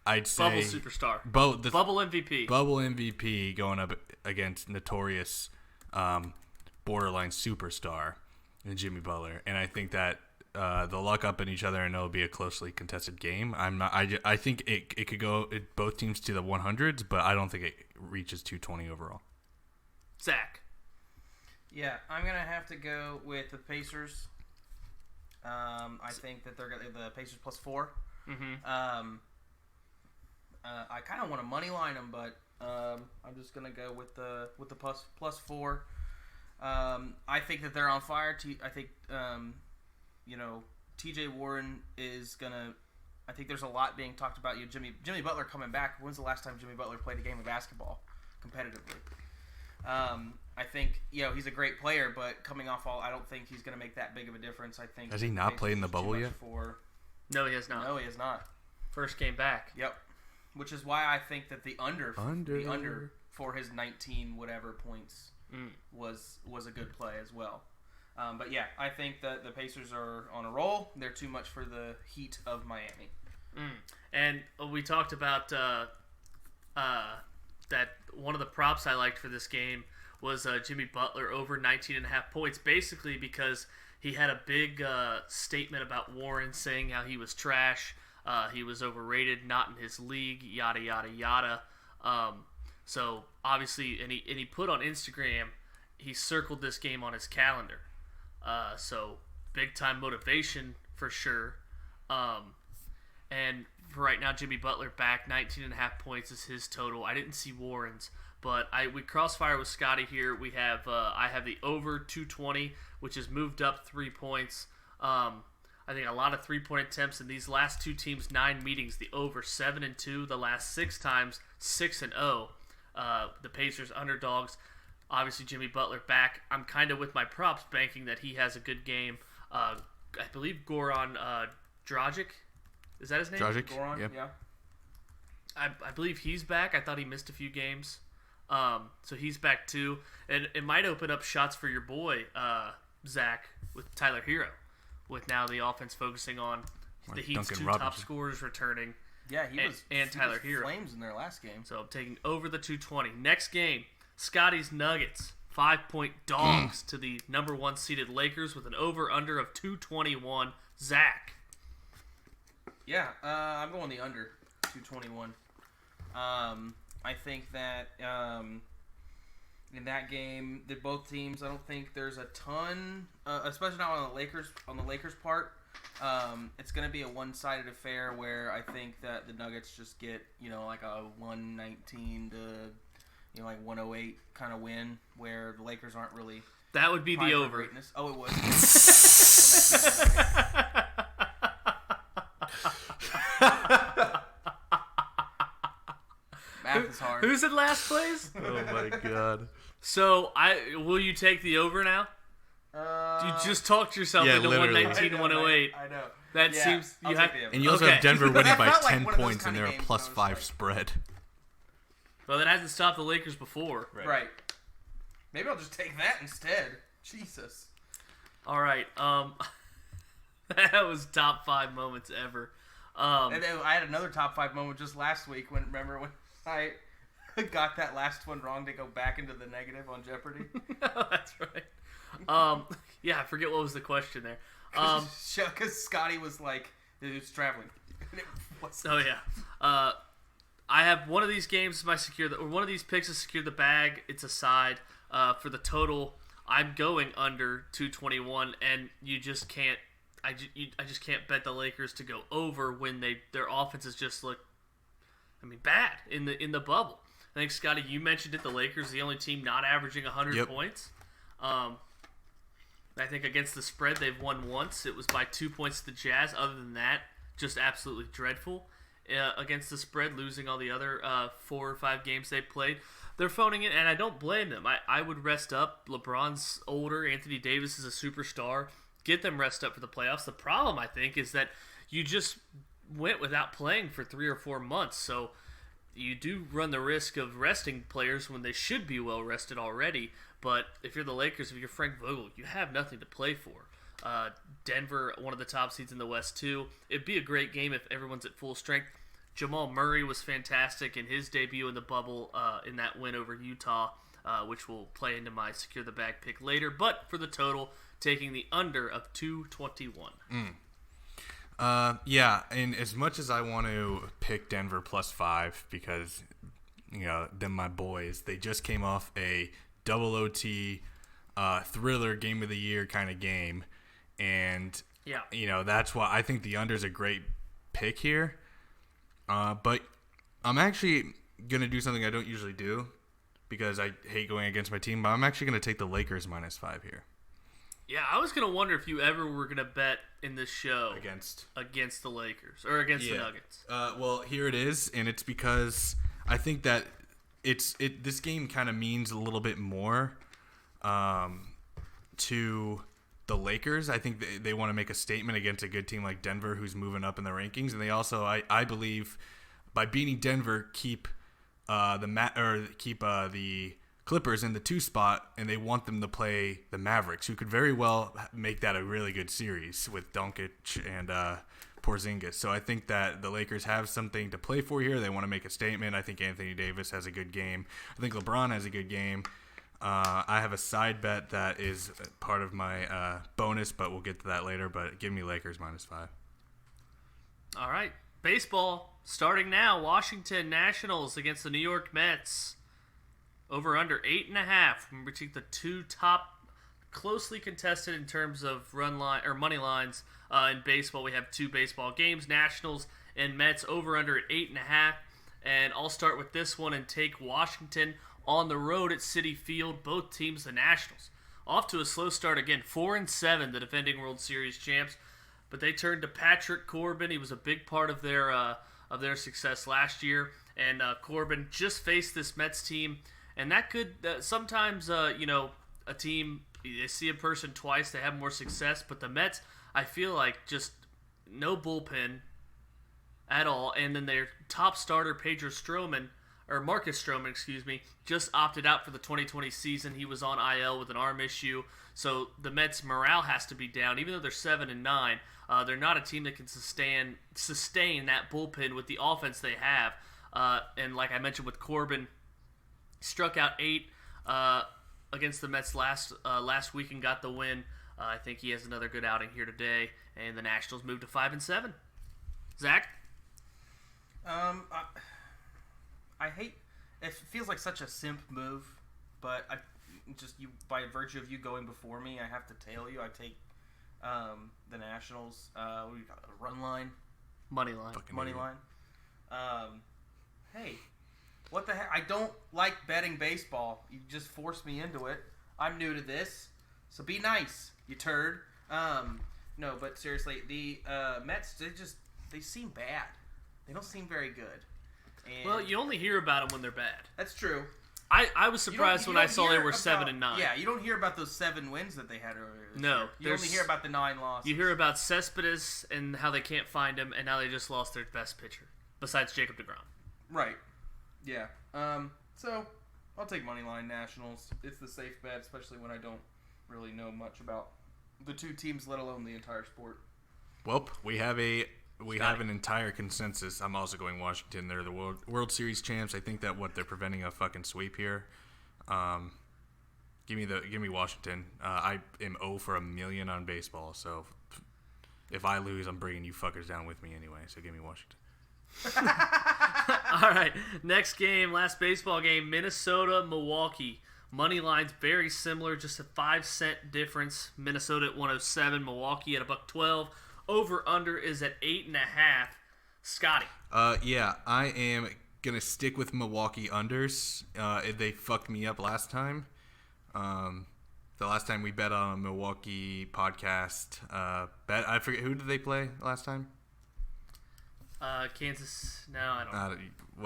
I'd say Bubble superstar. Bubble MVP. Bubble MVP going up against notorious borderline superstar in Jimmy Butler, and I think that they'll lock up in each other and it'll be a closely contested game. I think it could go both teams to the 100s, but I don't think it reaches 220 overall. Zach. Yeah, I'm gonna have to go with the Pacers. I think that they're gonna the Pacers +4. Mm-hmm. I kind of want to money line them, but I'm just gonna go with the +4. I think that they're on fire. I think T.J. Warren is gonna I think there's a lot being talked about. Jimmy Butler coming back. When's the last time Jimmy Butler played a game of basketball competitively? I think he's a great player, but coming off I don't think he's going to make that big of a difference. I think has he not played in the bubble yet? No, he has not. No, he has not. First game back. Yep. Which is why I think that the under for his 19 whatever points was a good play as well. But yeah, I think that the Pacers are on a roll. They're too much for the heat of Miami. And we talked about that one of the props I liked for this game was Jimmy Butler over 19.5 points, basically because he had a big statement about Warren, saying how he was trash, he was overrated, not in his league, yada, yada, yada. So, obviously, and he put on Instagram, he circled this game on his calendar. So, big-time motivation for sure. And for right now, Jimmy Butler back, 19.5 points is his total. I didn't see Warren's, but we crossfire with Scotty here. We have I have the over 220, which has moved up 3 points. I think a lot of 3-point attempts in these last two teams' 9 meetings. The over 7-2, the last 6 times 6-0. The Pacers underdogs. Obviously, Jimmy Butler back. I'm kind of with my props, banking that he has a good game. I believe Goran Dragic. Is that his name? Dragic, Goran, yep. yeah. I believe he's back. I thought he missed a few games. So he's back too. And it might open up shots for your boy, Zach, with Tyler Hero. With now the offense focusing on the Heat's Duncan 2 Robinson. top scorers returning. Yeah, he was Tyler Hero. Flames in their last game. So I'm taking over the 220. Next game, Scotty's Nuggets. 5-point dogs to the number 1 seeded Lakers with an over-under of 221. Zach. Yeah, I'm going the under 221. I think that in that game, both teams, I don't think there's a ton, especially not on the Lakers part. It's going to be a one-sided affair where I think that the Nuggets just get like a 119 to like 108 kind of win, where the Lakers aren't really. That would be the over. Greatness. Oh, it would. Math is hard. Who's in last place? Oh my god. So will you take the over now? You just talked yourself into literally. 119, 108. I know. That seems I'll you take have. the over. And you also Okay. have Denver winning That by felt like 10 one of those points, and kind of they're a games plus I was 5 like- spread. Well, that hasn't stopped the Lakers before. Right. Maybe I'll just take that instead. Jesus. All right. That was top 5 moments ever. And then I had another top 5 moment just last week when I got that last one wrong to go back into the negative on Jeopardy. That's right. Yeah, I forget what was the question there. Because Scotty was like, he was traveling. And it wasn't. Oh yeah. I have one of these games. One of these picks has secured the bag. It's a side. For the total, I'm going under 221, and you just can't. I just can't bet the Lakers to go over when their offenses just look, bad in the bubble. I think, Scotty, you mentioned it. The Lakers, the only team not averaging 100 points. I think against the spread, they've won once. It was by 2 points to the Jazz. Other than that, just absolutely dreadful against the spread, losing all the other 4 or 5 games they played. They're phoning it, and I don't blame them. I would rest up. LeBron's older. Anthony Davis is a superstar. Get them rest up for the playoffs. The problem, I think, is that you just went without playing for 3 or 4 months. So you do run the risk of resting players when they should be well rested already. But if you're the Lakers, if you're Frank Vogel, you have nothing to play for. Denver, one of the top seeds in the West, too. It'd be a great game if everyone's at full strength. Jamal Murray was fantastic in his debut in the bubble in that win over Utah, which will play into my secure the bag pick later. But for the total, taking the under of 221. Yeah, and as much as I want to pick Denver plus 5 because, them my boys, they just came off a double OT thriller game of the year kind of game. And, that's why I think the under is a great pick here. But I'm actually going to do something I don't usually do because I hate going against my team. But I'm actually going to take the Lakers minus 5 here. Yeah, I was gonna wonder if you ever were gonna bet in this show against the Lakers or against the Nuggets. Well, here it is, and it's because I think that this game kind of means a little bit more to the Lakers. I think they want to make a statement against a good team like Denver, who's moving up in the rankings, and they also, I believe, by beating Denver, keep the Clippers in the 2 spot, and they want them to play the Mavericks, who could very well make that a really good series with Doncic and Porzingis. So I think that the Lakers have something to play for here. They want to make a statement. I think Anthony Davis has a good game. I think LeBron has a good game. I have a side bet that is part of my bonus, but we'll get to that later. But give me Lakers -5. All right. Baseball starting now. Washington Nationals against the New York Mets. Over under 8.5. Remember, take the 2 top, closely contested in terms of run line or money lines in baseball. We have 2 baseball games, Nationals and Mets. Over under at 8.5. And I'll start with this one and take Washington on the road at Citi Field. Both teams, the Nationals, off to a slow start again. 4-7, the defending World Series champs, but they turned to Patrick Corbin. He was a big part of their success last year, and Corbin just faced this Mets team. And that could sometimes, a team, they see a person twice, they have more success. But the Mets, I feel like, just no bullpen at all. And then their top starter, Marcus Stroman, just opted out for the 2020 season. He was on IL with an arm issue. So the Mets' morale has to be down. Even though they're 7-9, they're not a team that can sustain that bullpen with the offense they have. And like I mentioned with Corbin, struck out 8 against the Mets last week and got the win. I think he has another good outing here today, and the Nationals moved to 5-7. Zach? I hate. It feels like such a simp move, but by virtue of you going before me, I have to tail you. I take the Nationals. What do you got? A run line, Money line. Hey. What the heck? I don't like betting baseball. You just forced me into it. I'm new to this, so be nice, you turd. No, but seriously, the Mets, they seem bad. They don't seem very good. And Well, you only hear about them when they're bad. that's true. I was surprised when I saw they were 7-9. Yeah, you don't hear about those 7 wins that they had earlier this No, year. You only hear about the 9 losses. You hear about Cespedes and how they can't find him, and now they just lost their best pitcher, besides Jacob deGrom. Right. Yeah. So I'll take Moneyline Nationals. It's the safe bet, especially when I don't really know much about the 2 teams, let alone the entire sport. Well, we have an entire consensus. I'm also going Washington. They're the World Series champs. I think that they're preventing a fucking sweep here. Give me Washington. I am 0 for a million on baseball, so if I lose, I'm bringing you fuckers down with me anyway. So give me Washington. All right, next game, last baseball game, Minnesota-Milwaukee. Money line's very similar, just a 5-cent difference. Minnesota at 107, Milwaukee at $1.12. Over/under is at 8.5. Scotty. Yeah, I am gonna stick with Milwaukee unders. They fucked me up last time. The last time we bet on a Milwaukee podcast, I forget, who did they play last time? Kansas. No, I don't know.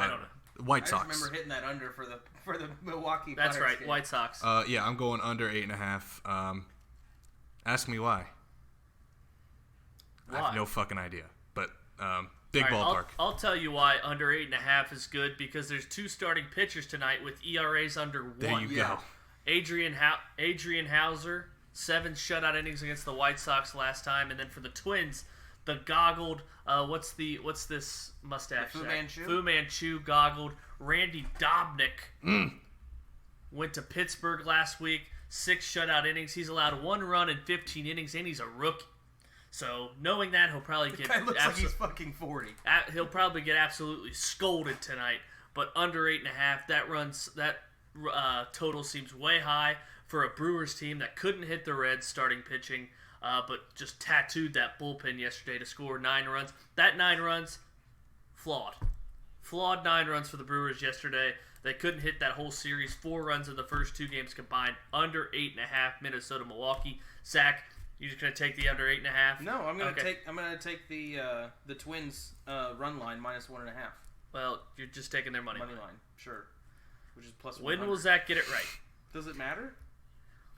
I don't know. White Sox. I just remember hitting that under for the Milwaukee. That's Pirates right, game. White Sox. Yeah, I'm going under 8.5. Ask me why. I have no fucking idea. But big All right, ballpark. I'll tell you why under 8.5 is good, because there's 2 starting pitchers tonight with ERAs under 1. There you go. Adrian Hauser, 7 shutout innings against the White Sox last time, and then for the Twins, the goggled, what's this mustache? Fu Manchu? Fu Manchu goggled. Randy Dobnik went to Pittsburgh last week, 6 shutout innings. He's allowed 1 run in 15 innings, and he's a rookie. So knowing that, he'll probably get. Guy looks like he's fucking 40. He'll probably get absolutely scolded tonight. But under 8.5, that total seems way high for a Brewers team that couldn't hit the Reds starting pitching, but just tattooed that bullpen yesterday to score 9 runs. That 9 runs, flawed 9 runs for the Brewers yesterday. They couldn't hit that whole series. 4 runs in the first 2 games combined. Under 8.5. Minnesota, Milwaukee. Zach, you just gonna take the under 8.5? No, I'm gonna take the Twins run line -1.5. Well, you're just taking their money line, sure. Which is plus. When will Zach get it right? Does it matter?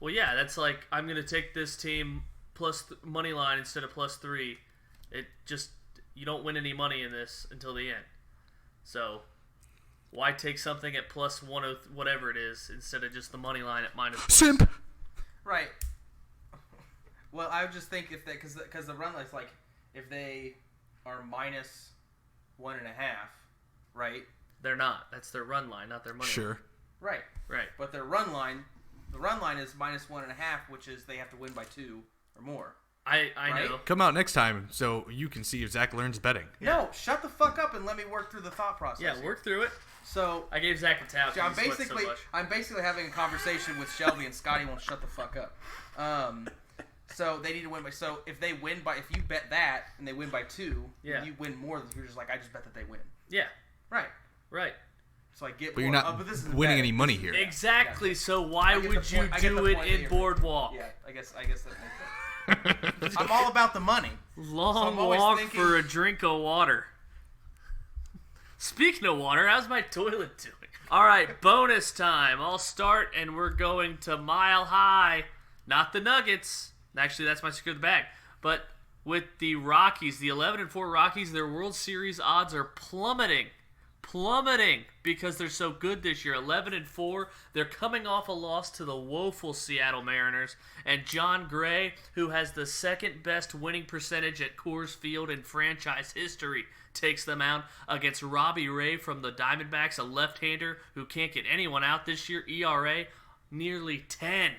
Well, yeah, that's like I'm gonna take this team plus money line instead of +3. It just you don't win any money in this until the end. So why take something at +1 whatever it is instead of just the money line at -1? Simp. Right. Well, I would just think if that because the run line's like if they are -1.5, right? They're not. That's their run line, not their money. Sure. Right. Right. But their run line, the run line is -1.5, which is they have to win by 2 or more. I Right? know. Come out next time so you can see if Zach learns betting. No, shut the fuck up and let me work through the thought process. Yeah, here. work through it. So I gave Zach a towel. I'm basically having a conversation with Shelby and Scotty won't shut the fuck up. So they need to win by. So if you bet that and they win by 2, Yeah. you win more. You're just like I just bet that they win. Yeah. Right. Right. So I get. But more. you're not But this is winning betting. any money here. Exactly. So why I get would the you point- I get do the it point that in you're Boardwalk? Yeah, I guess that makes sense. I'm all about the money. Long I'm always walk thinking- for a drink of water. Speaking of water, how's my toilet doing? All right, bonus time. I'll start, and we're going to Mile High. Not the Nuggets. Actually, that's my secure the bag. But with the Rockies, the 11-4 Rockies, their World Series odds are plummeting. Because they're so good this year. 11-4. They're coming off a loss to the woeful Seattle Mariners. And John Gray, who has the second best winning percentage at Coors Field in franchise history, takes them out against Robbie Ray from the Diamondbacks, a left-hander who can't get anyone out this year. ERA, nearly 10.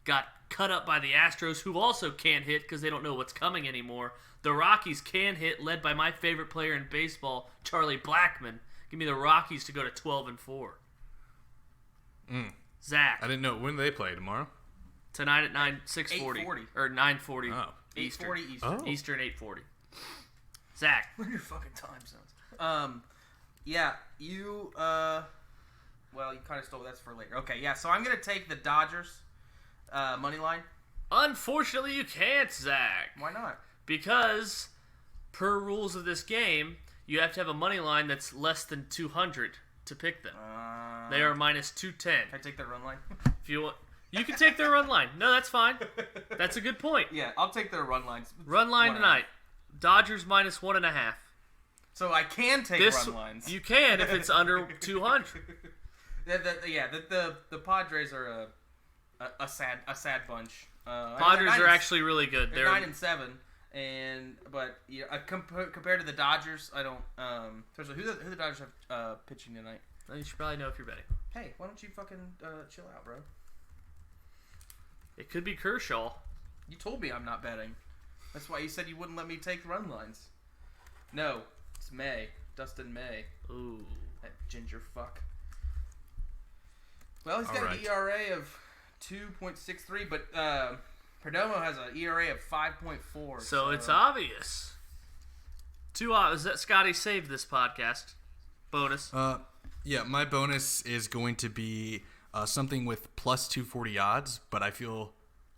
Got cut up by the Astros, who also can't hit because they don't know what's coming anymore. The Rockies can hit, led by my favorite player in baseball, Charlie Blackmon. Give me the Rockies to go to 12-4. Zach. I didn't know. When do they play? Tomorrow? Tonight at 6:40 8:40. or 9:40 Oh. Eastern. 8:40 Eastern. Oh. Eastern 8:40. Zach. What are your fucking time zones? Yeah, you, well, you kind of stole that's for later. Okay, yeah, so I'm going to take the Dodgers money line. Unfortunately, you can't, Zach. Why not? Because, per rules of this game, you have to have a money line that's less than 200 to pick them. They are -210. Can I take their run line? If you want, you can take their run line. No, that's fine. That's a good point. Yeah, I'll take their run lines. Run line 1.5. tonight. Dodgers -1.5. So I can take run lines. You can if it's under 200. The Padres are a sad bunch. Padres are actually really good. They're 9-7, but compared to the Dodgers, I don't. Who the Dodgers have pitching tonight? Well, you should probably know if you're betting. Hey, why don't you fucking chill out, bro? It could be Kershaw. You told me I'm not betting. That's why you said you wouldn't let me take run lines. No, it's May. Dustin May. Ooh. That ginger fuck. Well, he's got Alright. an ERA of 2.63, but Perdomo has an ERA of 5.4. So it's obvious. Scotty saved this podcast. Bonus. Yeah, my bonus is going to be something with +240 odds, but I feel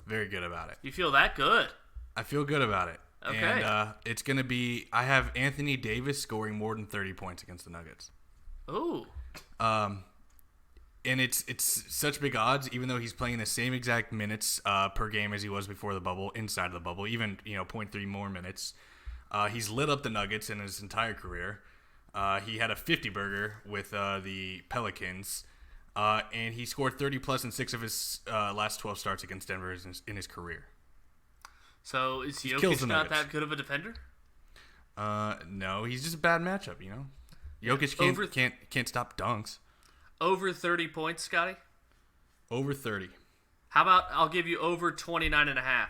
very good about it. You feel that good? I feel good about it. Okay. And it's going to be, I have Anthony Davis scoring more than 30 points against the Nuggets. Ooh. And it's such big odds, even though he's playing the same exact minutes per game as he was before the bubble, inside of the bubble, even 0.3 more minutes. He's lit up the Nuggets in his entire career. He had a 50-burger with the Pelicans, and he scored 30-plus in 6 of his last 12 starts against Denver in his career. So is He kills the Jokic not Nuggets. that good of a defender? No, he's just a bad matchup, Jokic can't stop dunks. Over 30 points, Scotty? Over 30. How about I'll give you over 29.5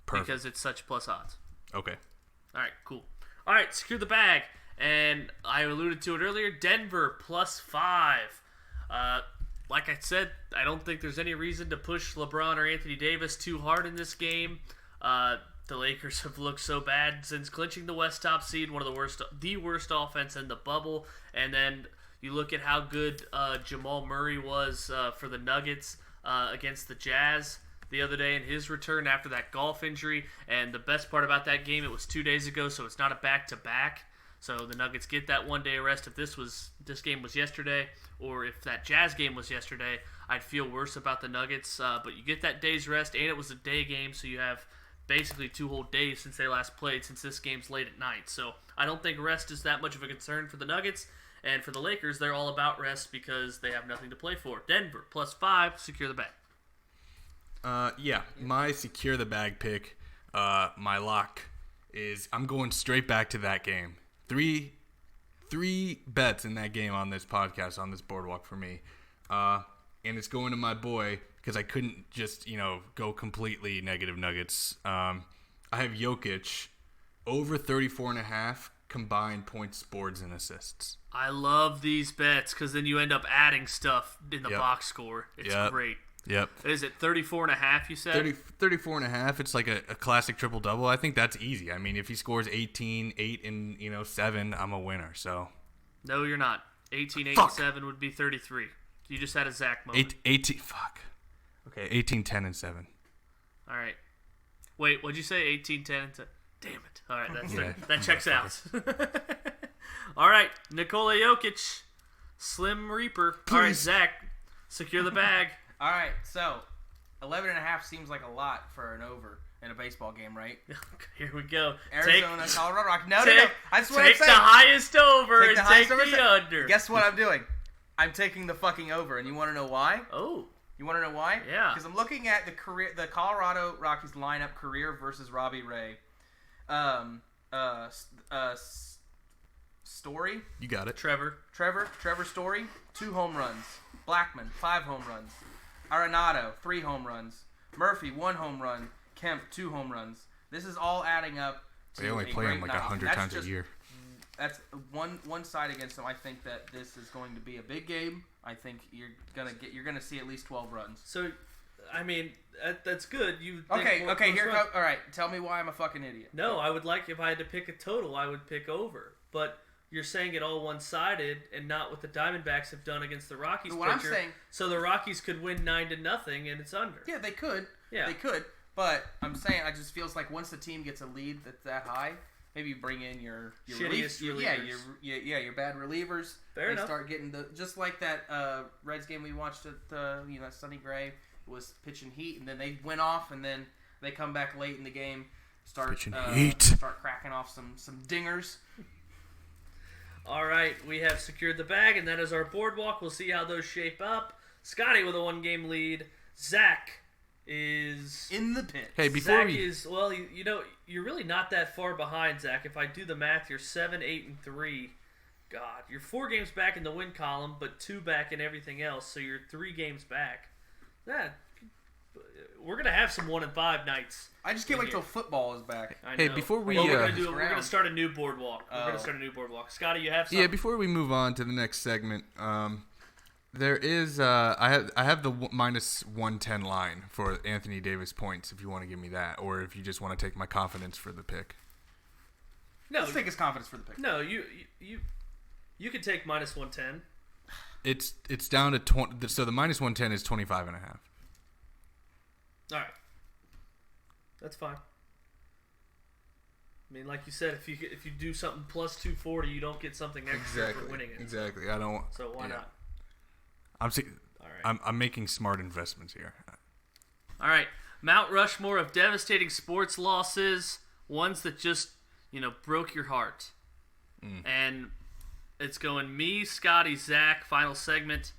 Perfect. because it's such plus odds. Okay. All right, cool. All right, secure the bag. And I alluded to it earlier, Denver +5. Like I said, I don't think there's any reason to push LeBron or Anthony Davis too hard in this game. the Lakers have looked so bad since clinching the West top seed, one of the worst offense in the bubble. And then you look at how good Jamal Murray was for the Nuggets against the Jazz the other day in his return after that golf injury. And the best part about that game, it was 2 days ago, so it's not a back-to-back. So the Nuggets get that 1 day rest. If this game was yesterday, or if that Jazz game was yesterday, I'd feel worse about the Nuggets. But you get that day's rest, and it was a day game, so you have basically 2 whole days since they last played, since this game's late at night. So I don't think rest is that much of a concern for the Nuggets. And for the Lakers, they're all about rest because they have nothing to play for. Denver, +5, secure the bag. My secure the bag pick, my lock is I'm going straight back to that game. Three bets in that game on this podcast, on this Boardwalk for me. And it's going to my boy because I couldn't just, go completely negative Nuggets. I have Jokic over 34.5 combined points, boards, and assists. I love these bets because then you end up adding stuff in the box score. It's great. Yep. Is it 34.5 you said? 34.5. It's like a classic triple-double. I think that's easy. I mean, if he scores 18, 8, and 7, I'm a winner. So. No, you're not. 18, 8, and 7 would be 33. You just had a Zach moment. 18. Fuck. Okay, 18, 10, and 7. All right. Wait, what'd you say? 18, 10, and 7? Damn it. All right, that checks out. All right, Nikola Jokic, Slim Reaper. Please. All right, Zach, secure the bag. All right, so 11.5 seems like a lot for an over in a baseball game, right? Here we go. Arizona, Colorado Rock. No. I just want to take say. the highest over Take and the take highest over, the under. Guess what I'm doing? I'm taking the fucking over, and you want to know why? Oh. You want to know why? Yeah. Because I'm looking at the Colorado Rockies lineup career versus Robbie Ray. Story. You got it. Trevor Story, 2 home runs. Blackman, 5 home runs. Arenado, 3 home runs. Murphy, 1 home run. Kemp, 2 home runs. This is all adding up to They only play him like 100 times a year. That's one side against them. I think that this is going to be a big game. I think you're gonna see at least 12 runs. So, I mean, that's good. Okay. Here go. All right. Tell me why I'm a fucking idiot. No, I would like if I had to pick a total, I would pick over. But you're saying it all one-sided and not what the Diamondbacks have done against the Rockies. What I'm saying. So the Rockies could win 9-0 and it's under. Yeah, they could. Yeah, they could. But I'm saying, I just feels like once the team gets a lead that's that high, maybe you bring in your shittiest relievers. your bad relievers. Fair enough. Start getting just like that Reds game we watched at Sonny Gray was pitching heat, and then they went off, and then they come back late in the game, start cracking off some dingers. All right, we have secured the bag, and that is our Boardwalk. We'll see how those shape up. Scotty with a 1-game lead. Zach is in the pit. Hey, before you're really not that far behind, Zach. If I do the math, you're 7, 8, and 3. God, you're 4 games back in the win column, but 2 back in everything else. So you're 3 games back. We're gonna have some 1-5 nights. I just can't wait till football is back. I know. Hey, before we we're gonna start a new Boardwalk. Scotty, you have something? Yeah, before we move on to the next segment, there is I have the -110 line for Anthony Davis points if you want to give me that, or if you just want to take my confidence for the pick. No, let's take his confidence for the pick. No, you can take -110. It's down to 20. So the -110 is 25.5. All right, that's fine. I mean, like you said, if you do something plus 240, you don't get something extra for winning it. Exactly. I don't. So why not? All right. I'm making smart investments here. All right, Mount Rushmore of devastating sports losses, ones that just broke your heart, and it's going me, Scotty, Zach. Final segment.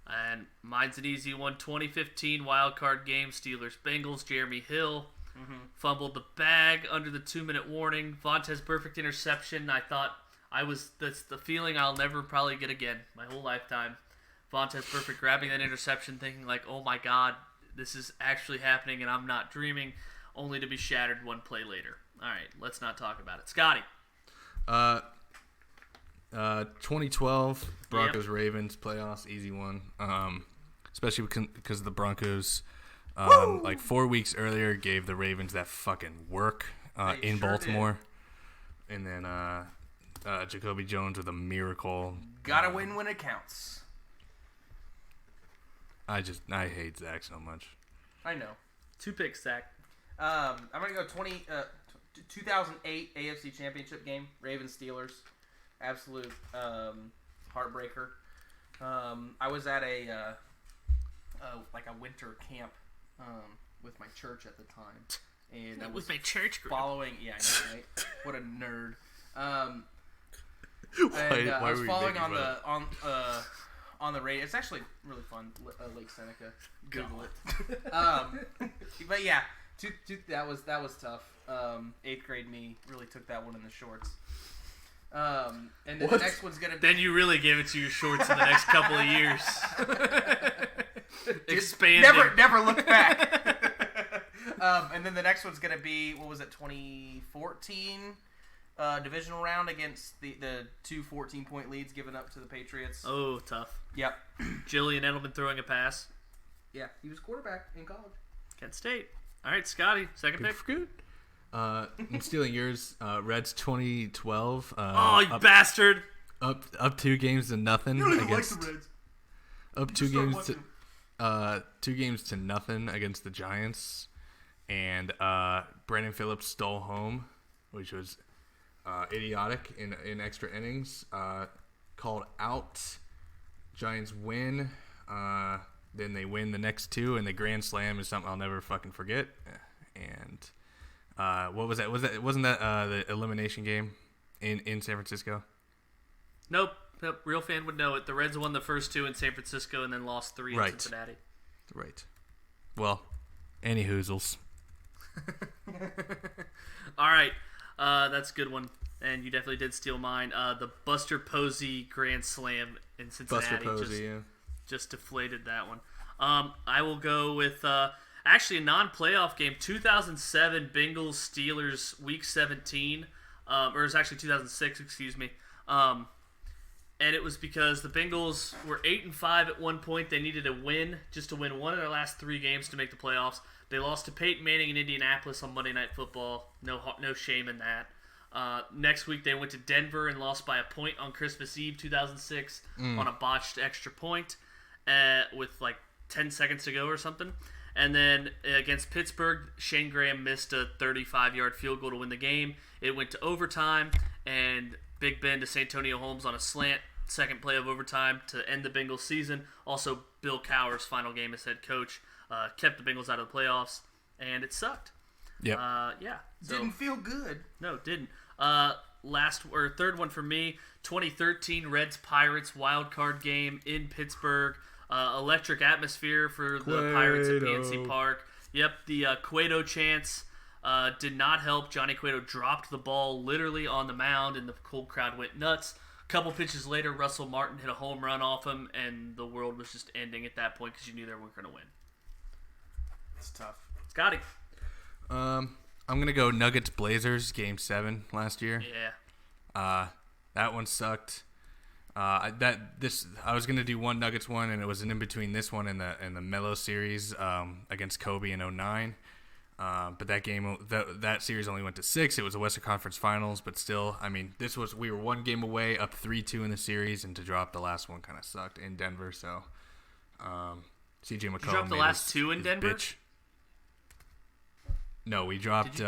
And mine's an easy one. 2015 wild card game. Steelers-Bengals. Jeremy Hill fumbled the bag under the 2-minute warning. Vontaze perfect interception. I thought that's the feeling I'll never probably get again my whole lifetime. Vontaze perfect grabbing that interception, thinking like, oh my God, this is actually happening and I'm not dreaming, only to be shattered 1 play later. All right, let's not talk about it. Scotty. 2012 Broncos Ravens playoffs, easy one. Especially because the Broncos Like 4 weeks earlier, gave the Ravens that fucking work in sure Baltimore. And then Jacoby Jones with a miracle. Gotta win when it counts. I hate Zach so much. I know. 2 picks, Zach. I'm gonna go 2008 AFC Championship game, Ravens Steelers, absolute heartbreaker. I was at a winter camp with my church at the time, and I was with my church group. following. Yeah, I know, right? What a nerd. Why I was were you following making on the radio. It's actually really fun. Lake Seneca. Google it. But yeah, that was tough. 8th grade me really took that one in the shorts. And then the next one's gonna be. Then you really gave it to your shorts in the next couple of years. Expanding. Never look back. And then the next one's gonna be, what was it, 2014 divisional round against the 2 14-point leads given up to the Patriots. Oh, tough. Yep. Julian Edelman throwing a pass. Yeah, he was quarterback in college. Kent State. All right, Scotty, second pick. Good. I'm stealing yours. Reds 2012. Oh, you bastard! Up 2 games to nothing. You don't even against, like the Reds. Up 2 games to nothing against the Giants, and Brandon Phillips stole home, which was idiotic in extra innings. Called out. Giants win. Then they win the next 2, and the grand slam is something I'll never fucking forget. And what was that? Wasn't that the elimination game in San Francisco? Nope. Real fan would know it. The Reds won the first 2 in San Francisco and then lost 3 in Cincinnati. Right. Well, any hoozles. All right. That's a good one. And you definitely did steal mine. The Buster Posey Grand Slam in Cincinnati. Buster Posey, just deflated that one. I will go with actually a non-playoff game. 2007 Bengals Steelers Week 17. Or it's actually 2006, excuse me. And it was because the Bengals were 8-5 at one point. They needed a win just to win one of their last 3 games to make the playoffs. They lost to Peyton Manning in Indianapolis on Monday Night Football. No shame in that. Next week they went to Denver and lost by a point on Christmas Eve 2006 on a botched extra point with like 10 seconds to go or something. And then against Pittsburgh, Shane Graham missed a 35-yard field goal to win the game. It went to overtime, and Big Ben to Santonio Holmes on a slant, second play of overtime to end the Bengals season. Also, Bill Cowher's final game as head coach kept the Bengals out of the playoffs, and it sucked. Yep. Yeah. So, Didn't feel good. no, it didn't. Third one for me, 2013 Reds-Pirates wild card game in Pittsburgh. Electric atmosphere for the Pirates at PNC Park. Yep, the Cueto chants did not help. Johnny Cueto dropped the ball literally on the mound, and the whole crowd went nuts. A couple pitches later, Russell Martin hit a home run off him, and the world was just ending at that point because you knew they weren't going to win. It's tough. Scotty. I'm gonna go Nuggets Blazers Game 7 last year. Yeah. That one sucked. I was gonna do one Nuggets one, and it was an in between this one and the Melo series against Kobe in 2009. But that game, that series only went to 6. It was a Western Conference Finals, but still, I mean, we were 1 game away, up 3-2 in the series, and to drop the last one kind of sucked in Denver. So, CJ McCollum. Did you drop the last 2 in Denver? Bitch. No, we dropped. We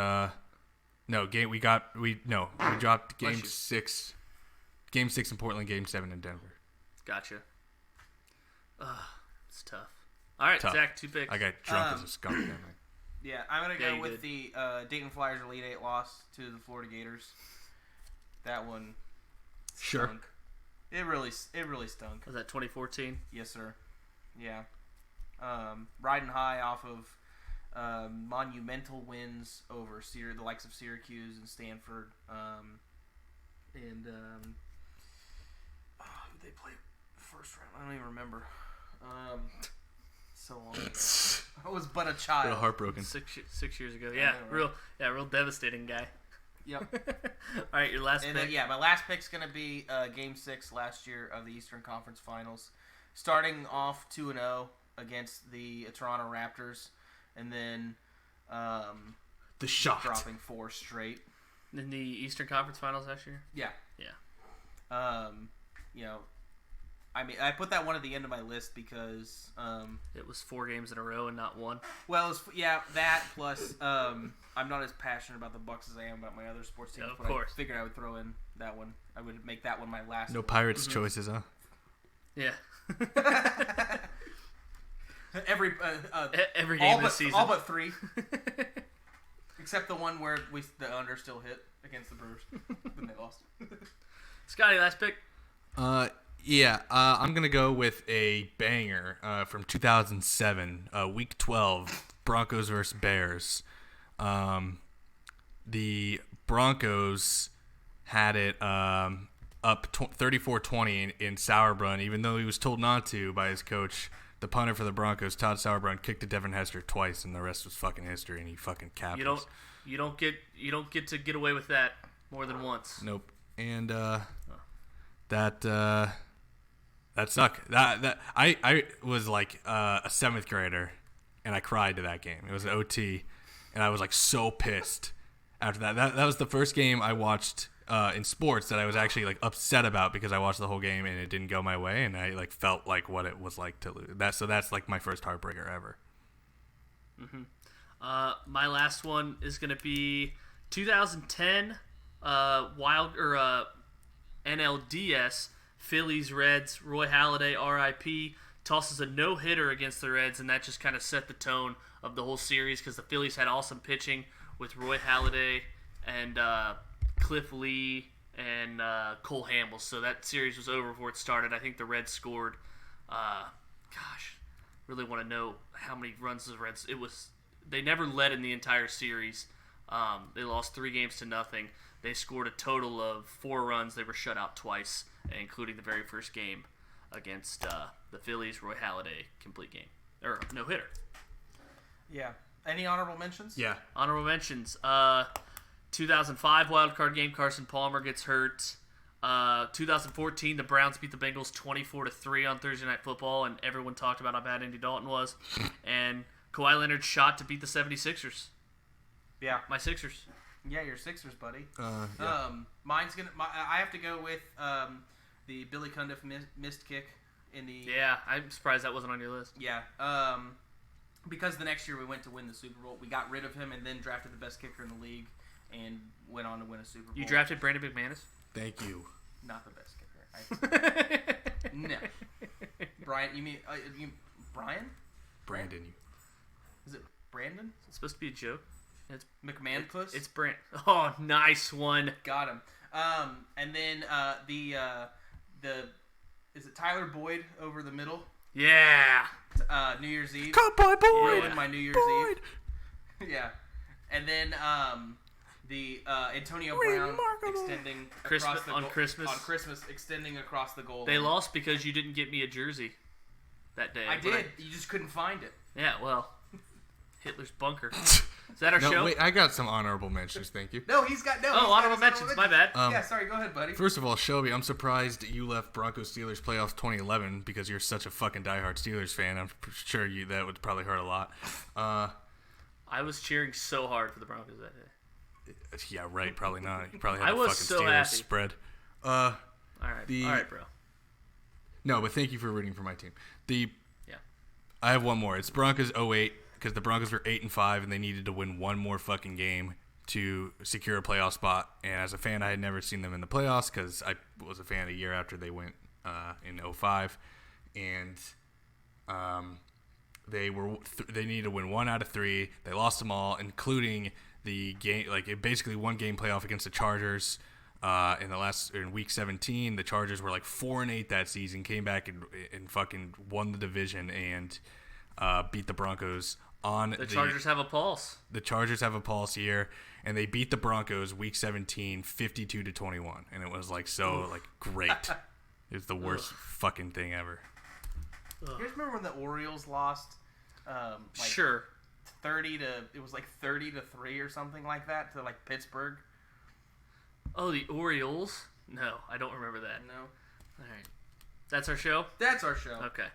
dropped Game 6. Game 6 in Portland, Game 7 in Denver. Gotcha. It's tough. All right, Tough. Zach, 2 picks. I got drunk as a skunk that night. Yeah, I'm going to Yeah, go you with the Dayton Flyers Elite 8 loss to the Florida Gators. That one Sure. stunk. It really stunk. Was that 2014? Yes, sir. Yeah. Riding high off of monumental wins over the likes of Syracuse and Stanford. Who they play first round? I don't even remember. So long ago. I was but a child. Real heartbroken. 6 years ago. Yeah, Yeah, real devastating guy. Yep. All right, your last And pick. my last pick's going to be Game 6 last year of the Eastern Conference Finals. Starting off 2-0 against the Toronto Raptors. and then The shot. dropping 4 straight. In the Eastern Conference Finals last year? Yeah. Yeah. You know, I mean, I put that one at the end of my list because It was 4 games in a row and not one. well, that plus I'm not as passionate about the Bucks as I am about my other sports teams. Yeah, of but course. I figured I would throw in that one. I would make that one my last. No one. Pirates choices, huh? Yeah. Every Every game all this but, season. all but 3, except the one where the under still hit against the Brewers, then they lost. Scotty, last pick. Yeah, I'm gonna go with a banger from 2007, Week 12, Broncos versus Bears. The Broncos had it up 34-20 in Sauerbrunn, even though he was told not to by his coach. The punter for the Broncos, Todd Sauerbrunn, kicked to Devin Hester twice, and the rest was fucking history. And he fucking capped us. You don't get to get away with that more than once. Nope. And that sucked. That I was like a 7th grader, and I cried to that game. It was an OT, and I was like so pissed after that. That was the first game I watched in sports that I was actually like upset about because I watched the whole game and it didn't go my way, and I like felt like what it was like to lose. That's like my first heartbreaker ever. My last one is gonna be 2010 NLDS Phillies Reds. Roy Halladay, RIP, tosses a no-hitter against the Reds, and that just kind of set the tone of the whole series because the Phillies had awesome pitching with Roy Halladay and Cliff Lee and Cole Hamels. So that series was over before it started. I think the Reds scored. Really want to know how many runs the Reds. They never led in the entire series. They lost 3 games to nothing. They scored a total of 4 runs. They were shut out twice, including the very first game against the Phillies. Roy Halladay, complete game. Or no hitter. Yeah. Any honorable mentions? Yeah. Honorable mentions. 2005 wild card game. Carson Palmer gets hurt. 2014, the Browns beat the Bengals 24-3 on Thursday Night Football, and everyone talked about how bad Andy Dalton was. And Kawhi Leonard shot to beat the 76ers. Yeah. My Sixers. Yeah, your Sixers, buddy. Yeah. I have to go with the Billy Cundiff missed kick in the. Yeah, I'm surprised that wasn't on your list. Yeah. Because the next year we went to win the Super Bowl, we got rid of him and then drafted the best kicker in the league and went on to win a Super Bowl. You drafted Brandon McManus? Thank you. Not the best kicker. No. Brian, you mean Brian? Brandon. Is it Brandon? It's supposed to be a joke. It's McMahon-puss? It's Brand. Oh, nice one. Got him. And then is it Tyler Boyd over the middle? Yeah. New Year's Eve. Cowboy Boyd. Ruined my New Year's Eve. Yeah. And then the Antonio Brown extending Christmas, across the on Christmas extending across the goal They line. lost because you didn't get me a jersey that day. I did. You just couldn't find it. Yeah, well, Hitler's bunker. Is that our No, show? wait, I got some honorable mentions, thank you. No, he's got no. Oh, honorable mentions. My bad. Yeah, sorry. Go ahead, buddy. First of all, Shelby, I'm surprised you left Broncos Steelers playoffs 2011 because you're such a fucking diehard Steelers fan. I'm sure that would probably hurt a lot. I was cheering so hard for the Broncos that day. Yeah, right. Probably not. You probably had I the was fucking so Steelers happy. spread. All right, bro. No, but thank you for rooting for my team. Yeah. I have one more. It's Broncos 08 because the Broncos were 8-5 and they needed to win one more fucking game to secure a playoff spot. And as a fan, I had never seen them in the playoffs because I was a fan a year after they went in 05, and they needed to win 1 out of 3. They lost them all, including the game, basically one game playoff against the Chargers. In week 17, the Chargers were like 4-8 that season, came back and fucking won the division and beat the Broncos on The Chargers have a pulse. The Chargers have a pulse here, and they beat the Broncos week 17, 52-21, and it was great. It was the worst fucking thing ever. You guys remember when the Orioles lost? Sure. 30 to 3 or something like that to Pittsburgh. Oh, the Orioles? No, I don't remember that. No. All right. That's our show? That's our show. Okay.